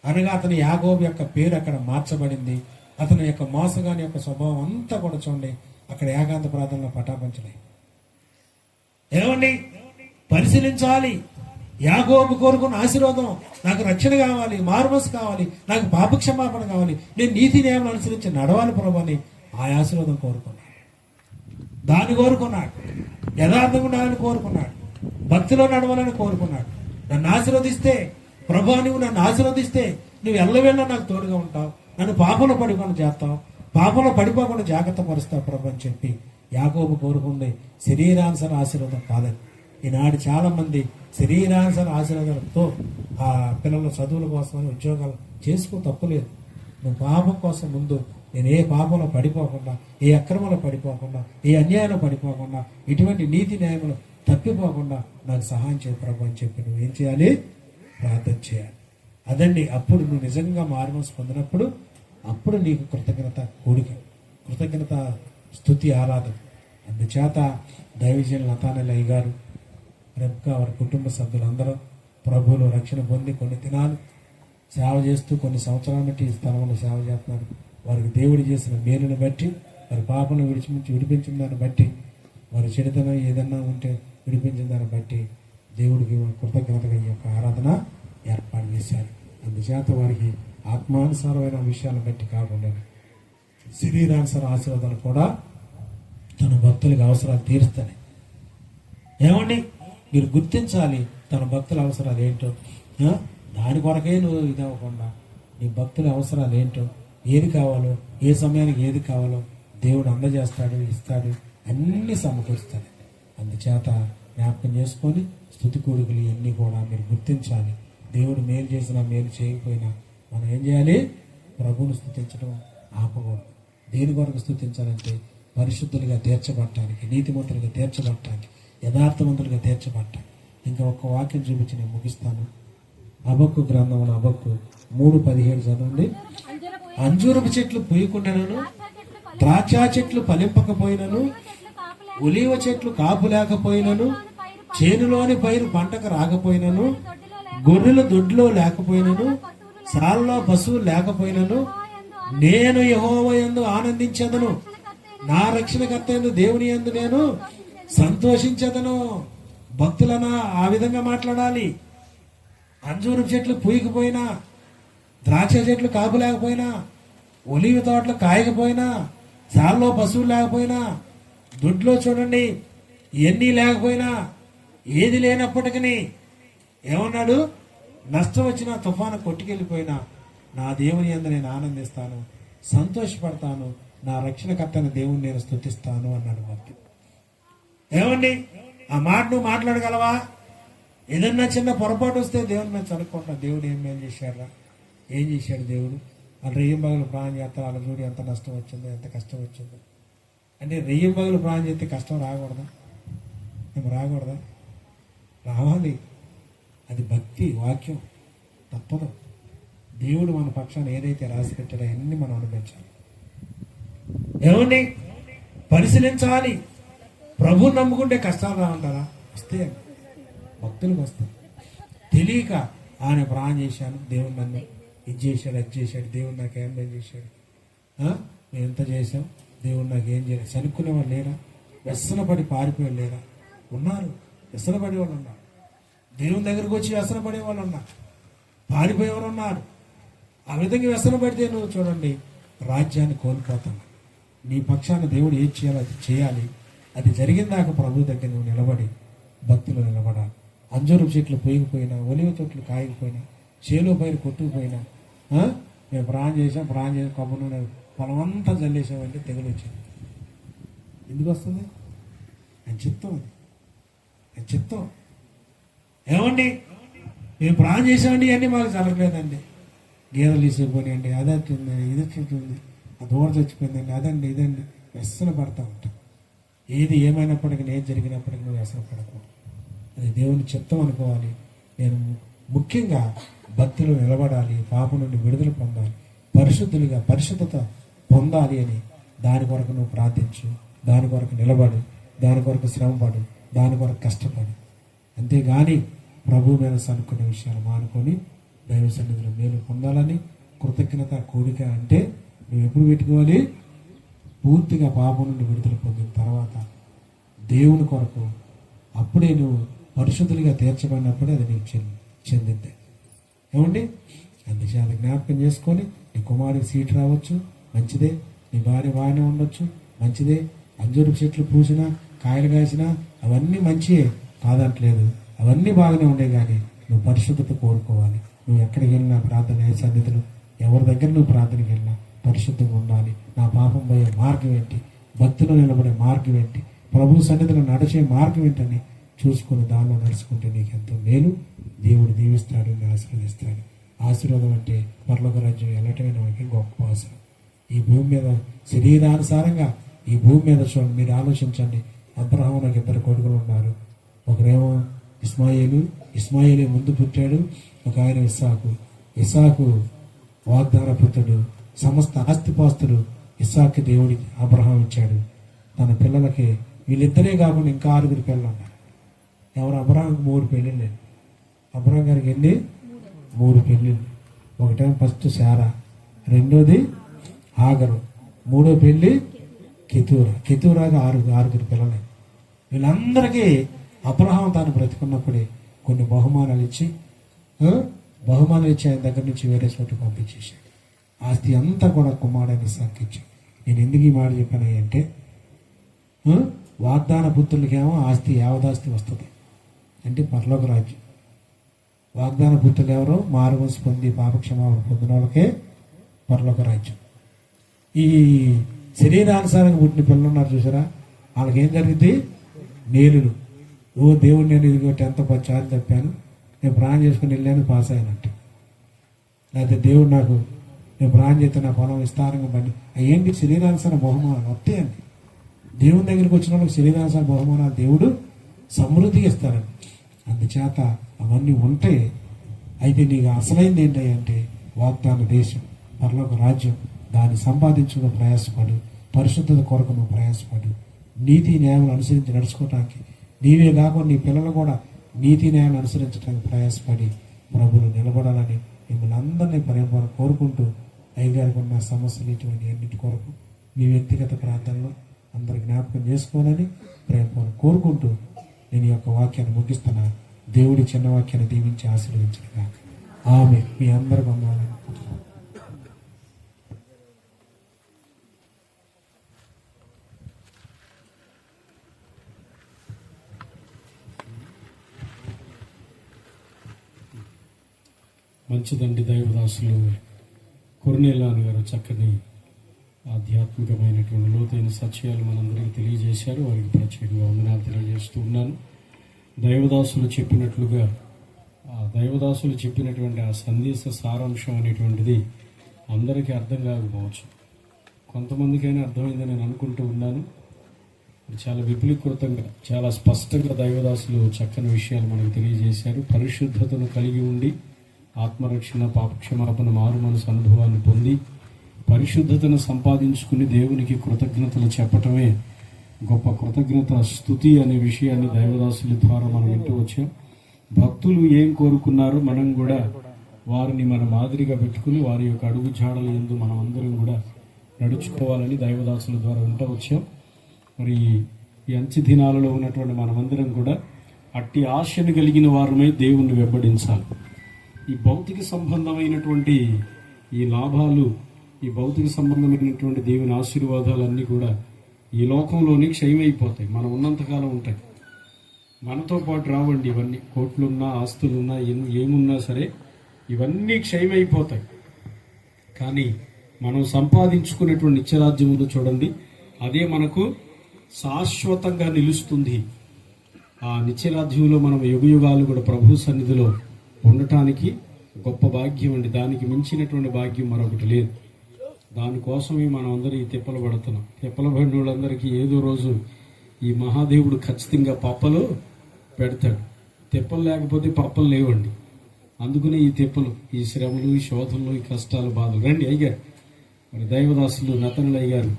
అనగా అతని యాకోబు యొక్క పేరు అక్కడ మార్చబడింది. అతని యొక్క మోసగాని యొక్క స్వభావం అంతా కూడా చూడండి అక్కడ ఏకాంత ప్రార్థనలో పటాపంచలే. ఏమండి, పరిశీలించాలి. యాకోబు కోరుకున్న ఆశీర్వాదం, నాకు రక్షణ కావాలి, మారుమనసు కావాలి, నాకు పాపక్షమాపణ కావాలి, నేను నీతి నియమాలను అనుసరించి నడవాలి ప్రభు అని ఆ ఆశీర్వాదం కోరుకున్నాడు. దాన్ని కోరుకున్నాడు. యథార్థంగా ఉండాలని కోరుకున్నాడు. భక్తిలో నడవాలని కోరుకున్నాడు. నన్ను ఆశీర్వదిస్తే ప్రభు, నువ్వు నన్ను ఆశీర్వదిస్తే నువ్వు ఎల్లవేళ నాకు తోడుగా ఉంటావు, నన్ను పాపంలో పడిపోకుండా చేస్తావు, పాపంలో పడిపోకుండా జాగ్రత్త పరుస్తావు ప్రభు అని చెప్పి యాకోబు కోరుకుంది. శరీరానుసార ఆశీర్వాదం కాదని. ఈనాడు చాలా మంది శరీరానుసార ఆశీర్వాదాలతో ఆ పిల్లల చదువుల కోసమని ఉద్యోగాలు చేసుకో, తప్పులేదు. నువ్వు పాపం కోసం ముందు నేను ఏ పాపంలో పడిపోకుండా, ఏ అక్రమంలో పడిపోకుండా, ఏ అన్యాయంలో పడిపోకుండా, ఇటువంటి నీతి న్యాయములు తప్పిపోకుండా నాకు సహాయం చేయ ప్రభు అని చెప్పి నువ్వు ఏం చేయాలి? ప్రార్థన చేయాలి. అదండి, అప్పుడు నువ్వు నిజంగా మారుమనసు పొందినప్పుడు అప్పుడు నీకు కృతజ్ఞత కూడిక, కృతజ్ఞత స్తుతి ఆరాధన. అందుచేత దైవజనులు నతానెలయ్య గారు, రెబ్కా, వారి కుటుంబ సభ్యులందరూ ప్రభువులో రక్షణ పొంది కొన్ని దినాలు సేవ చేస్తూ కొన్ని సంవత్సరాల బట్టి ఈ స్థలంలో సేవ చేస్తున్నారు. వారికి దేవుడు చేసిన మేలును బట్టి, వారి పాపను విడిపించిన దాన్ని బట్టి, వారి చెడుతనం ఏదన్నా ఉంటే విడిపించిన దాన్ని బట్టి దేవుడికి కృతజ్ఞతగా ఈ యొక్క ఆరాధన ఏర్పాటు చేశారు. అందుచేత వారికి ఆత్మానుసారమైన విషయాలను బట్టి కాకుండా శరీరానుసార ఆశీర్వాదాలు కూడా తన భక్తులకి అవసరాలు తీరుస్తాయి. ఏమండి, మీరు గుర్తించాలి తన భక్తుల అవసరాలు ఏంటో. దాని కొరకే నువ్వు ఇది అవ్వకుండా నీ భక్తుల అవసరాలు ఏంటో, ఏది కావాలో, ఏ సమయానికి ఏది కావాలో దేవుడు అందజేస్తాడు, ఇస్తాడు, అన్ని సమకూరుస్తాడు. అందుచేత జ్ఞాపకం చేసుకొని స్తుతి కూడికలు ఇవన్నీ కూడా మీరు గుర్తించాలి. దేవుడు మేలు చేసినా మేలు చేయకపోయినా మనం ఏం చేయాలి? ప్రభువును స్తుతించడం ఆపకూడదు. దేని కొరకు స్తుతించాలంటే పరిశుద్ధులుగా తీర్చబడటానికి, నీతిమంతులుగా తీర్చబడటానికి, యథార్థవంతులుగా తీర్చబడటానికి. ఇంకా ఒక్క వాక్యం చూపించి నేను ముగిస్తాను. హబక్కు గ్రంథంలో హబక్కు 3:17 చదవండి. అంజూరపు చెట్లు పూయకుండాను, ద్రాక్ష చెట్లు ఫలింపకపోయినను, ఒలీవ చెట్లు కాపు లేకపోయినను, చేనులోని పైరు పంటకు రాకపోయినను, గొర్రెలు దొడ్లో లేకపోయినను, సాల్లో పశువులు లేకపోయినను, నేను యెహోవా యందు ఆనందించదను, నా రక్షణకర్త యందు దేవుని యందు నేను సంతోషించదను. భక్తులనా ఆ విధంగా మాట్లాడాలి. అంజూరు చెట్లు పూయకపోయినా, ద్రాక్ష చెట్లు కాపు లేకపోయినా, ఒలివ తోటలు కాయకపోయినా, సాల్లో పశువులు లేకపోయినా, దొడ్లో చూడండి ఎన్ని లేకపోయినా, ఏది లేనప్పటికీ ఏమన్నాడు? నష్టం వచ్చినా, తుఫాను కొట్టుకెళ్ళిపోయినా నా దేవుని యందు నేను ఆనందిస్తాను, సంతోషపడతాను, నా రక్షణకర్తని దేవుని నేను స్తుతిస్తాను అన్నాడు భక్తుడు. ఏమండి ఆ మాట నువ్వు మాట్లాడగలవా? ఏదన్నా చిన్న పొరపాటు వస్తే దేవుని మీద చదువుకుంటా, దేవుడు ఏం మేలు చేశాడా, ఏం చేశాడు దేవుడు, వాళ్ళు రెయ్యం పగలు ప్రాణం చేస్తారు, వాళ్ళ చూడు ఎంత నష్టం వచ్చిందో, ఎంత కష్టం వచ్చిందో. అంటే రెయ్యం పగలు ప్రాణం చేస్తే కష్టం రాకూడదా? మేము రాకూడదా? రావాలి. అది భక్తి వాక్యం, తప్పదు. దేవుడు మన పక్షాన్ని ఏదైతే రాసి పెట్టాడో అన్ని మనం అనుభవించాలి. ఏమండి పరిశీలించాలి. ప్రభువు నమ్ముకుంటే కష్టాలు రావంటారా? వస్తే భక్తులకు వస్తాయి. తెలియక ఆయన ప్రాణం చేశాను, దేవుడు నన్ను ఇది చేశాడు, అది చేశాడు, దేవుడు నాకు ఏం చేశాడు, మేము ఎంత చేశాం, దేవుడు నాకు ఏం చేయలేదు, చనుక్కునే వాళ్ళు లేరా? వ్యసనపడి పారిపోయి లేరా? ఉన్నారు. వ్యసనపడే వాళ్ళు ఉన్నారు. దేవుని దగ్గరకు వచ్చి వ్యసనపడే వాళ్ళు ఉన్నారు. పారిపోయేవారు ఉన్నారు. ఆ విధంగా వ్యసనపడితే నువ్వు చూడండి రాజ్యాన్ని కోల్పోతాను. నీ పక్షాన దేవుడు ఏం చేయాలో అది చేయాలి. అది జరిగిందాక ప్రభు దగ్గర నువ్వు నిలబడి భక్తులు నిలబడాలి. అంజూరు చెట్లు పోయిపోయినా, ఒలివ చెట్లు కాయకపోయినా, చేలో పైరు కొట్టుకుపోయినా, మేము ప్రాణం చేసాం కొబ్బరి నూనె పొలమంతా జల్లేసామంటే తెగులు వచ్చింది. ఎందుకు వస్తుంది? ఆయన చిత్తం. అది ఆయన చిత్తం. ఏమండి మేము ప్రాణం చేసామండి ఇవన్నీ మాకు జరగలేదండి. గేదెలు తీసుకుపోయినాయండి, అది వచ్చింది, ఇది వచ్చింది, ఆ దూడ చచ్చిపోయిందండి, అదండి ఇదండి. వ్యసన పడతా ఉంటాం. ఏది ఏమైనప్పటికీ, ఏది జరిగినప్పటికీ నువ్వు వ్యసన పడకూడదు. అది దేవుని చిత్తం అనుకోవాలి. నేను ముఖ్యంగా భక్తిలో నిలబడాలి, పాపం నుండి విడుదల పొందాలి, పరిశుద్ధత పొందాలి అని దాని కొరకు నువ్వు ప్రార్థించు, దాని కొరకు నిలబడు, దాని కొరకు శ్రమపడు, దాని కొరకు కష్టపడు. అంతేగాని ప్రభు మీద సనుకునే విషయాలు మానుకొని దైవ సన్నిధిలో మేలు పొందాలని కృతజ్ఞత కూడిక అంటే నువ్వు ఎప్పుడు పెట్టుకోవాలి? పూర్తిగా పాపం నుండి విడుదల పొందిన తర్వాత దేవుని కొరకు, అప్పుడే నువ్వు పరిశుద్ధులుగా తీర్చబడినప్పుడే అది నీకు చెందింది. ఏమండి అందుచేత జ్ఞాపకం చేసుకొని నీ కుమారుడికి సీట్ రావచ్చు, మంచిదే. నీ భార్య బాగానే ఉండొచ్చు, మంచిదే. అంజూరు చెట్లు పూసినా, కాయలు కాసినా అవన్నీ మంచియే, కాదంటలేదు. అవన్నీ బాగానే ఉండే, కానీ నువ్వు పరిశుద్ధత కోరుకోవాలి. నువ్వు ఎక్కడికి వెళ్ళినా ప్రార్థన ఏ సన్నిధులు, ఎవరి దగ్గర నువ్వు ప్రార్థనకి వెళ్ళినా పరిశుద్ధంగా ఉండాలి. నా పాపం పోయే మార్గం ఏంటి, భక్తిలో నిలబడే మార్గం ఏంటి, ప్రభు సన్నిధిలో నడిచే మార్గం ఏంటని చూసుకుని దానిలో నడుచుకుంటే నీకు ఎంతో మేలు. దేవుడు దీవిస్తాడు, ఆశీర్వదిస్తాడు. ఆశీర్వాదం అంటే పరలోక రాజ్యం వెళ్ళటమే మనకి గొప్ప అవసరం. ఈ భూమి మీద శరీరానుసారంగా ఈ భూమి మీద చూడండి, మీరు ఆలోచించండి. అబ్రహాము నాకు 2 కొడుకులు ఉన్నారు. ఒకరేమో ఇస్మాయిలే ముందు పుట్టాడు, ఒక ఆయన ఇస్సాకు వాగ్దాన పుత్రుడు. సమస్త ఆస్తిపాస్తులు ఇస్సాకు దేవుడికి అబ్రహాం ఇచ్చాడు. తన పిల్లలకి వీళ్ళిద్దరే కాకుండా ఇంకా 6 పిల్లలు ఉన్నారు. ఎవరు? అబ్రహాంకి 3 పెళ్ళిళ్ళు. అబ్రహాం గారికి ఎన్ని? 3 పెళ్ళిళ్ళు. ఒకటేమో ఫస్ట్ శారా, రెండోది ఆగరు, మూడో పెళ్ళి కెతూరాకి 6 పిల్లలు. వీళ్ళందరికీ అబ్రహాం తాను బ్రతికున్నప్పుడే కొన్ని బహుమానాలు ఇచ్చి ఆయన దగ్గర నుంచి వేరే చోటు పంపించేశాడు. ఆస్తి అంతా కూడా కుమారుడని ఇస్సాకుకి. నేను ఎందుకు ఈ మాట చెప్పాను అంటే, వాగ్దాన పుత్రులకేమో ఆస్తి యావదాస్తి వస్తుంది, అంటే పరలోక రాజ్యం. వాగ్దాన పుత్రులు ఎవరు? మారుమనసు పొంది పాపక్షమాపణ పొందిన వాళ్ళకే పరలోక రాజ్యం. ఈ శరీరానుసారంగా పుట్టిన పిల్లలు ఉన్నారు చూసారా, వాళ్ళకి ఏం జరిగింది? మేలులు. దేవుడు నేను ఇదిగో 10th చాలు చెప్పాను, నేను ప్రాణం చేసుకుని వెళ్ళాను, పాస్ అయినట్టు. లేకపోతే దేవుడు నాకు, నేను ప్రాణం చేస్తే నా పొలం విస్తారంగా పండి, ఏంటి? శరీరానుసార బహుమానాలు వస్తాయండి. దేవుని దగ్గరికి వచ్చిన వాళ్ళకి శరీరానుసార బహుమానాలు దేవుడు సమృద్ధిగా ఇస్తారండి. అందుచేత అవన్నీ ఉంటే, అయితే నీకు అసలైంది ఏంటంటే వాగ్దాన దేశం, పరలోక రాజ్యం. దాన్ని సంపాదించుకుని ప్రయాసపడు, పరిశుద్ధత కొరకు నువ్వు ప్రయాసపడు, నీతి న్యాయాలు అనుసరించి నడుచుకోవటానికి, నీవే కాకుండా నీ పిల్లలు కూడా నీతి న్యాయాలు అనుసరించడానికి ప్రయాసపడి ప్రభులు నిలబడాలని మిమ్మల్ని అందరినీ ప్రేమ కోరుకుంటూ, అయ్యగారికి ఉన్న సమస్యలు ఇటువంటి అన్నిటి కొరకు మీ వ్యక్తిగత ప్రాంతాల్లో అందరు జ్ఞాపకం చేసుకోవాలని ప్రేమ కోరుకుంటూ నేను ఈ యొక్క వాక్యాన్ని ముగిస్తున్నా. దేవుడి చిన్న వాక్యాన్ని దీవించి ఆశీర్వదించిన కాక ఆమె. మీ అందరు పొందాలని. మంచిదండి. దైవదాసులు కొర్నేలాన్ గారు చక్కని ఆధ్యాత్మికమైనటువంటి లోతైన సత్యాలు మనందరికీ తెలియజేశారు. వారికి ప్రత్యేకంగా వందనాలు తెలియజేస్తూ ఉన్నాను. దైవదాసులు చెప్పినటువంటి ఆ సందేశ సారాంశం అనేటువంటిది అందరికీ అర్థం కాకపోవచ్చు, కొంతమందికైనా అర్థమైందని నేను అనుకుంటూ ఉన్నాను. చాలా విపులీకృతంగా, చాలా స్పష్టంగా దైవదాసులు చక్కని విషయాలు మనకు తెలియజేశారు. పరిశుద్ధతను కలిగి ఉండి ఆత్మరక్షణ, పాపక్షమాపణ, మారు మనసు అనుభవాన్ని పొంది పరిశుద్ధతను సంపాదించుకుని దేవునికి కృతజ్ఞతలు చెప్పటమే గొప్ప కృతజ్ఞత స్తుతి అనే విషయాన్ని దైవదాసుల ద్వారా మనం వింటూ వచ్చాం. భక్తులు ఏం కోరుకున్నారో మనం కూడా వారిని మన మాదిరిగా పెట్టుకుని వారి యొక్క అడుగు జాడల యందు మనం అందరం కూడా నడుచుకోవాలని దైవదాసుల ద్వారా వింటూ వచ్చాం. మరి ఈ అంచె దినాలలో ఉన్నటువంటి మనమందరం కూడా అట్టి ఆశను కలిగిన వారమై దేవుణ్ణి వెంబడించాలి. ఈ భౌతిక సంబంధమైనటువంటి ఈ లాభాలు, ఈ భౌతిక సంబంధమైనటువంటి దేవుని ఆశీర్వాదాలన్నీ కూడా ఈ లోకంలోనే క్షయమైపోతాయి. మనం ఉన్నంతకాలం ఉంటాయి, మనతో పాటు రావండి. ఇవన్నీ కోట్లున్నా, ఆస్తులున్నా, ఏమున్నా సరే ఇవన్నీ క్షయమైపోతాయి. కానీ మనం సంపాదించుకునేటువంటి నిత్యరాజ్యం ఉందో చూడండి, అదే మనకు శాశ్వతంగా నిలుస్తుంది. ఆ నిత్యరాజ్యంలో మనం యుగయుగాలు కూడా ప్రభు సన్నిధిలో ఉండటానికి గొప్ప భాగ్యం అండి. దానికి మించినటువంటి భాగ్యం మరొకటి లేదు. దానికోసమే మనం అందరూ ఈ తిప్పలు పడుతున్నాం. తిప్పలు పడిన వాళ్ళందరికీ ఏదో రోజు ఈ మహాదేవుడు ఖచ్చితంగా పప్పలు పెడతాడు. తిప్పలు లేకపోతే పప్పలు లేవండి. అందుకనే ఈ తిప్పలు, ఈ శ్రమలు, ఈ శోధనలు, ఈ కష్టాలు, బాధలు. రండి అయ్యారు. మరి దైవదాసులు నతనులయ్య గారు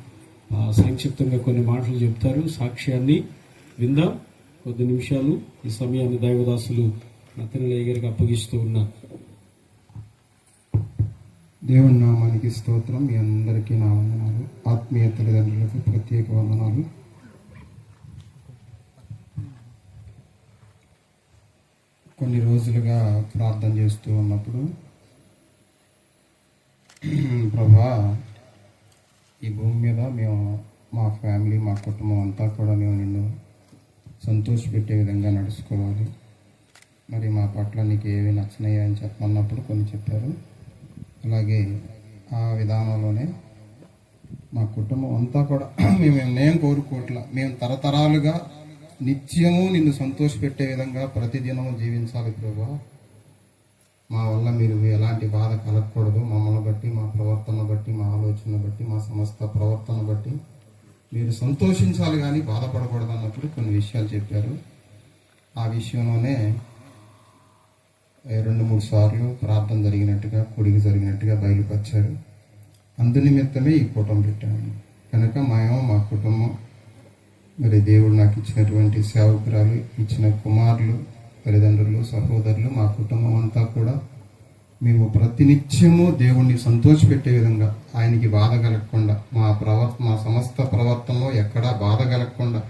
సంక్షిప్తంగా కొన్ని మాటలు చెప్తారు. సాక్ష్యాన్ని విందాం. కొద్ది నిమిషాలు ఈ సమయాన్ని దైవదాసులు నతనులయ్య గారికి అప్పగిస్తూ ఉన్నారు. దేవుని నామానికి స్తోత్రం. మీ అందరికీ నా వందనాలు. ఆత్మీయ తల్లిదండ్రులకు ప్రత్యేక వందనాలు. కొన్ని రోజులుగా ప్రార్థన చేస్తూ ఉన్నప్పుడు, ప్రభా, ఈ భూమి మీద మేము, మా ఫ్యామిలీ, మా కుటుంబం అంతా కూడా మేము నిన్ను సంతోషపెట్టే విధంగా నడుచుకోవాలి. మరి మా పట్ల నీకు ఏవి నచ్చినాయి అని చెప్పమన్నప్పుడు కొన్ని చెప్పారు. అలాగే ఆ విధానంలోనే మా కుటుంబం అంతా కూడా మేము కోరుకోవట్లా, మేము తరతరాలుగా నిత్యము నిన్ను సంతోషపెట్టే విధంగా ప్రతిదినము జీవించాలి ప్రభా. మా వల్ల మీరు ఎలాంటి బాధ కలగకూడదు. మమ్మల్ని బట్టి, మా ప్రవర్తన బట్టి, మా ఆలోచన బట్టి, మా సమస్త ప్రవర్తన బట్టి మీరు సంతోషించాలి కానీ బాధపడకూడదు అన్నప్పుడు కొన్ని విషయాలు చెప్పారు. ఆ విషయంలోనే 2-3 సార్లు ప్రార్థన జరిగినట్టుగా, కూడికి జరిగినట్టుగా బయలుపరిచారు. అందునిమిత్తమే ఈ కూటమి పెట్టాను. కనుక మా కుటుంబం, మరి దేవుడు నాకు ఇచ్చినటువంటి సేవకురాలు, ఇచ్చిన కుమారులు, తల్లిదండ్రులు, సహోదరులు, మా కుటుంబం అంతా కూడా మేము ప్రతినిత్యము దేవుణ్ణి సంతోషపెట్టే విధంగా, ఆయనకి బాధ కలగకుండా, మా సమస్త ప్రవర్తనలో ఎక్కడా బాధ కలగకుండా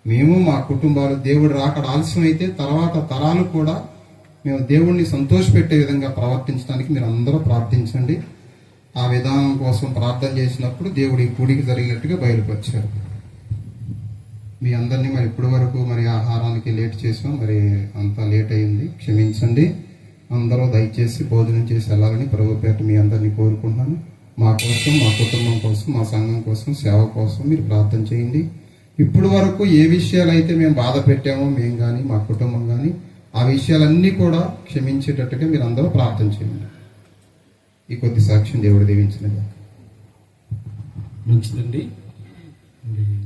మేము, మా కుటుంబాలు, దేవుడు రాకడ ఆలస్యమైతే తర్వాత తరాలు కూడా మేము దేవుణ్ణి సంతోషపెట్టే విధంగా ప్రవర్తించడానికి మీరు అందరూ ప్రార్థించండి. ఆ విధానం కోసం ప్రార్థన చేసినప్పుడు దేవుడు ఈ కూడికి జరిగినట్టుగా బయలుపరిచారు. మీ అందరినీ మరి ఇప్పటి వరకు మరి ఆహారానికి లేట్ చేసాం, మరి అంతా లేట్ అయింది, క్షమించండి. అందరూ దయచేసి భోజనం చేసి వెళ్ళాలని ప్రభు పేట మీ అందరినీ కోరుకుంటున్నాను. మా కోసం, మా కుటుంబం కోసం, మా సంఘం కోసం, సేవ కోసం మీరు ప్రార్థన చేయండి. ఇప్పుడు వరకు ఏ విషయాలు అయితే మేము బాధ పెట్టామో మేము కానీ మా కుటుంబం కానీ ఆ విషయాలన్నీ కూడా క్షమించేటట్టుగా మీరు అందరూ ప్రార్థన చేయండి. ఈ కొద్ది సాక్ష్యం దేవుడు దీవించినగా. మంచిదండి.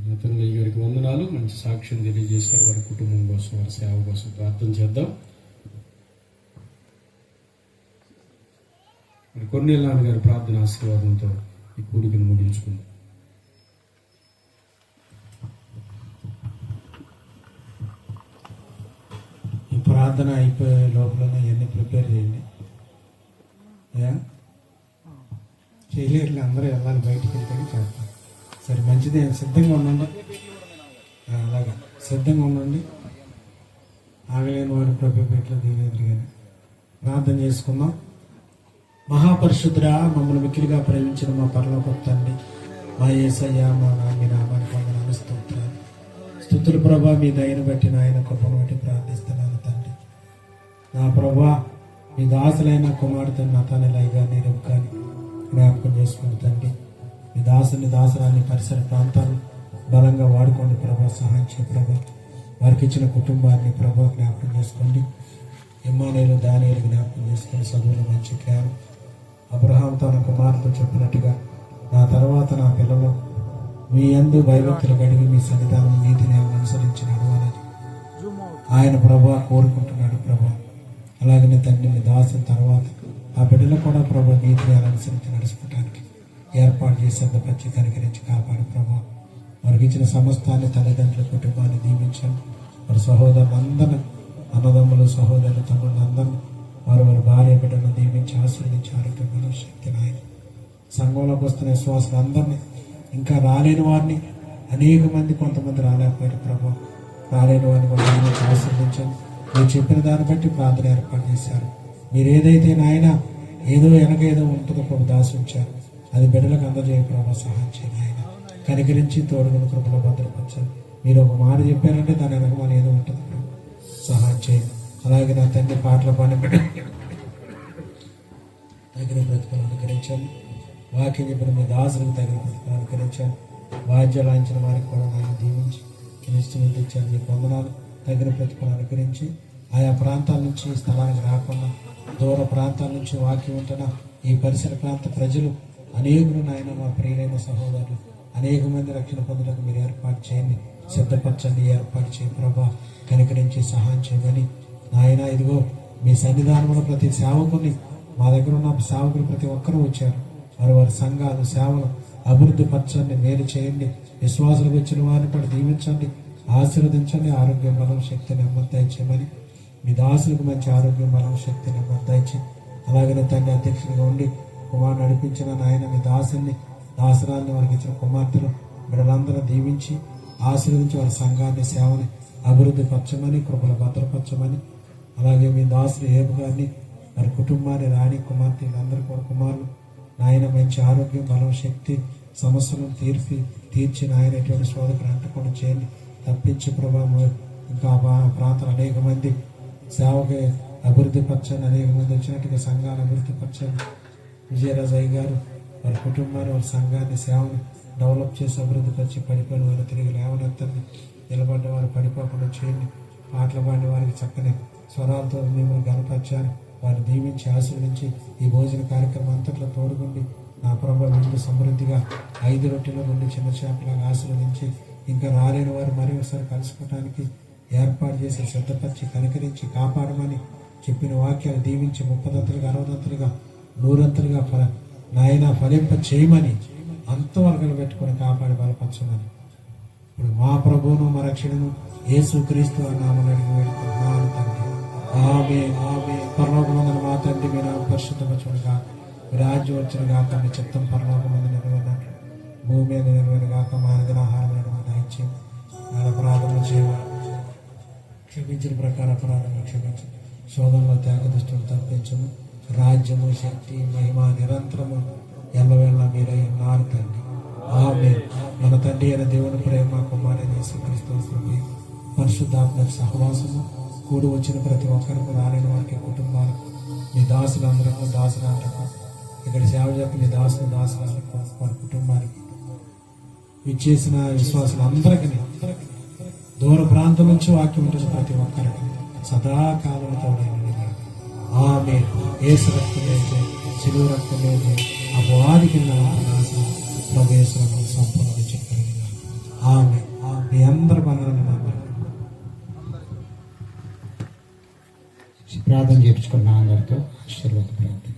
నతనయ్య గారికి వందనాలు. మంచి సాక్ష్యం తెలియజేశారు. వారి కుటుంబం కోసం, వారి సేవ కోసం ప్రార్థన చేద్దాం. మరి కొన్నేళ్ళ నాన్నగారి ప్రార్థన ఆశీర్వాదంతో ఈ కూడికను ముగించుకుందాం. ఈ ప్రార్థన అయిపోయే లోపల ఇవన్నీ ప్రిపేర్ చేయండి. చేయలేరు, అందరూ వెళ్ళాలి, బయటికి వెళ్తే చేస్తాం. సరే, మంచిది. సిద్ధంగా ఉండండి. అలాగా సిద్ధంగా ఉండండి. ఆగలేని వారు ప్రభు పేటలో దీవెదురుగానే ప్రార్థన చేసుకుందాం. మహాపరిశుద్ధుడా, మమ్మల్ని మిక్కిలిగా ప్రేమించిన మా పరలోకపు తండ్రి, మా యేసయ్య, మా నాన్న నామానికి వందనాలు, స్తోత్రాలు. స్తుతులు ప్రభా, మీ దయను బట్టి, నాయన కృపను బట్టి ప్రార్థిస్తున్నాను తండ్రి. నా ప్రభా, మీ దాసులైన కుమార్తె నతానెలయ్య గారిని, రెబ్కాని జ్ఞాపకం చేసుకోండి తండ్రి. మీ దాసరాన్ని పరిసర ప్రాంతాలు బలంగా వాడుకోండి ప్రభా. సహాయం చేయ ప్రభా. వారికి ఇచ్చిన కుటుంబాన్ని ప్రభా జ్ఞాపకం చేసుకోండి. ఇమ్మానుయేలు, దానియేలు జ్ఞాపకం చేసుకొని చదువులు మంచి జ్ఞానం. అబ్రహాం తన కుమారుతో చెప్పినట్టుగా, నా తర్వాత నా పిల్లలు మీ యందు భయభక్తులు గడిగి మీ సన్నిధానం నీతిని అనుసరించి నడవాలని ఆయన ప్రభా కోరుకుంటున్నాడు ప్రభా. అలాగనే తండ్రి, మీ దాసుల తర్వాత ఆ బిడ్డలు కూడా ప్రభా నీతిని అనుసరించి నడుచుకోవడానికి ఏర్పాటు చేసి సిద్ధపరిచి కనికరించి కాపాడు ప్రభా. వారికి ఇచ్చిన సమస్తాన్ని, తల్లిదండ్రుల కుటుంబాన్ని దీవించండి. వారి సహోదరులందరినీ, అన్నదమ్ములు, సహోదరులు, తమ్ముళ్ళందరినీ, వారి భార్య బిడ్డలను దీవించి ఆశీర్వదించి ఆరోగ్యమైన శక్తి నాయన. సంఘంలోకి వస్తున్న విశ్వాసులందరినీ, ఇంకా రాలేని వారిని, అనేక మంది, కొంతమంది రాలేకపోయారు ప్రభా. రాలేని వారిని కూడా దీవించి ఆశీర్వదించండి. మీరు చెప్పిన దాన్ని బట్టి ప్రార్థన ఏర్పాటు చేశారు. మీరు ఏదైతే నాయన ఏదో వెనకేదో ఉంటుందో ప్రభు దాసి ఉంచారు, అది బిడ్డలకు అందజేయ ప్రభావ. సహాయం చేయండి ఆయన. కనికరించి తోడుగుని కృపలో భద్రపరచండి. మీరు ఒక మాట చెప్పారంటే దాని వెనక మన ఏదో ఉంటుంది ప్రభు. సహాయం చేయండి. అలాగే నా తండ్రి పాటలు పాడిన బిడ్డ తగిన ప్రతిఫలం అనుకరించండి. వాక్యం చెప్పిన మీ దాసులకు తగిన ప్రతిఫలం అనుకరించండి. వాద్యాలు లాంచిన వారికి కూడా ఆయన దీవించి ఇన్స్ట్రుమెంట్ ఇచ్చారు. మీ వందనాలు. తగిన ప్రతిఫలం అనుకరించి ఆయా ప్రాంతాల నుంచి ఈ స్థలానికి రాకుండా దూర ప్రాంతాల నుంచి వాక్యం ఉంటున్న ఈ పరిసర ప్రాంత ప్రజలు అనేకులు నాయన, మా ప్రియులైన సహోదరులు అనేక మంది రక్షణ పొందడానికి మీరు ఏర్పాటు చేయండి, సిద్ధపరచండి, ఏర్పాటు చేయ ప్రభా. కనికరించి సహాయం చేయమని నాయన, ఇదిగో మీ సన్నిధానంలో ప్రతి సేవకుని, మా దగ్గర ఉన్న సేవకులు ప్రతి ఒక్కరూ వచ్చారు. వారి సంఘాలు, సేవలు అభివృద్ధి పరచండి, మేలు చేయండి. విశ్వాసులకు వచ్చిన వారిని కూడా దీవించండి, ఆశీర్వదించండి. ఆరోగ్యం, బలం, శక్తి, నెమ్మది దయచేయమని మీ దాసులకు మంచి ఆరోగ్యం, బలం, శక్తి, నెమ్మది దయచేయి. అలాగనే తండ్రి అధ్యక్షుడిగా ఉండి కుమారుని నడిపించిన నాయన, మీ దాసుని, దాసరాన్ని, వారికి ఇచ్చిన కుమార్తెలు, బిడ్డలందరూ దీవించి ఆశీర్వదించి వారి సంఘాన్ని, సేవని అభివృద్ధి పరచమని, కృపలు భద్రపరచమని. అలాగే మీ దాసులు ఏబు గారిని, వారి కుటుంబాన్ని, రాణి కుమార్తె, వీళ్ళందరూ కూడా కుమారులు నాయన మంచి ఆరోగ్యం, బలం, శక్తి, సమస్యలను తీర్చి నాయన ఎటువంటి శోధకులు అంటకుండా చేయండి, తప్పించి ప్రభావం. ఇంకా ప్రాంతాలు అనేక మంది సేవకి అభివృద్ధి పరచండి. అనేక మంది వచ్చినట్టుగా సంఘాన్ని అభివృద్ధి పరచండి. విజయరాజయ్య గారు వారి కుటుంబాన్ని, వారి సంఘాన్ని, సేవను డెవలప్ చేసి అభివృద్ధి పరిచి పడిపోయిన వారు తిరిగి లేవనెత్తండి. నిలబడ్డ వారు పడిపోకుండా చేయండి. పాటలు పాడిన వారికి చక్కని స్వరాలతో మిమ్మల్ని గనపరచాలి. వారిని దీవించి ఆశీర్వదించి ఈ భోజన కార్యక్రమం అంతట్లో తోడుగుండి నా ప్రభు ముందు సమృద్ధిగా 5 రొట్టెలు 2 చిన్న చేపలాగా ఆశీర్వదించి ఇంకా రాలేని వారు మరి ఒకసారి కలుసుకోవడానికి ఏర్పాటు చేసి సిద్ధపరిచి కనికరించి కాపాడమని చెప్పిన వాక్యాలు దీవించి 30దంతలుగా 60దంతలుగా 100ంతలుగా నాయన ఫలింప చేయమని అంతవర్గాలు పెట్టుకొని కాపాడి బలపరచమని ఇప్పుడు మా ప్రభువును మా రక్షణను యేసుక్రీస్తు నామమున అడిగి వేడుకుంటున్నాను తండ్రి. ఆమేన్. ఆమేన్. పరలోకమందున మా తండ్రి, మీ నామం పరిశుద్ధపరచునుగా, మీ రాజ్యం వచ్చునుగాక, మీ చిత్తం పరలోకమందు నెరవేరినట్లు భూమి మీద నెరవేరుగాక. మా అనుదిన ఆహారములను మాకు దయచేయండి. నా అపరాధములు చేయమని క్షమించిన ప్రకారం అపరాధములు క్షమించండి. శోధనలో త్యాగ దృష్టిని తప్పించము. రాజ్యము, శక్తి, మహిమ నిరంతరము ఎల్లవేళ మీరై ఉన్నారు తండ్రి. ఆమేన్. మన తండ్రి అయిన దేవుని ప్రేమ, కుమారుడైన యేసుక్రీస్తు పరిశుద్ధాత్మ సహవాసము కూడి వచ్చిన ప్రతి ఒక్కరికి, రాలేని వారికి, కుటుంబాలకు మీ దాసులందరూ దాసులందరూ ఇక్కడ సేవ చేస్తున్న మీ దాసులందరూ వారి కుటుంబానికి విచ్చేసిన విశ్వాసులందరికీ దూర ప్రాంతం నుంచి వాక్యం ఉంటుంది ప్రతి ఒక్కరికి సదాకాలం ఆమె ఏసు రక్తం లేదు సిలువ రక్తం లేదు అపవాది కింద ప్రవేశం సంపూర్ణ చెప్పారు ఆమె మీ అందరి బంధాలను ప్రార్థన చేయించుకున్న అందరితో ఆశీర్వాద ప్రార్థన.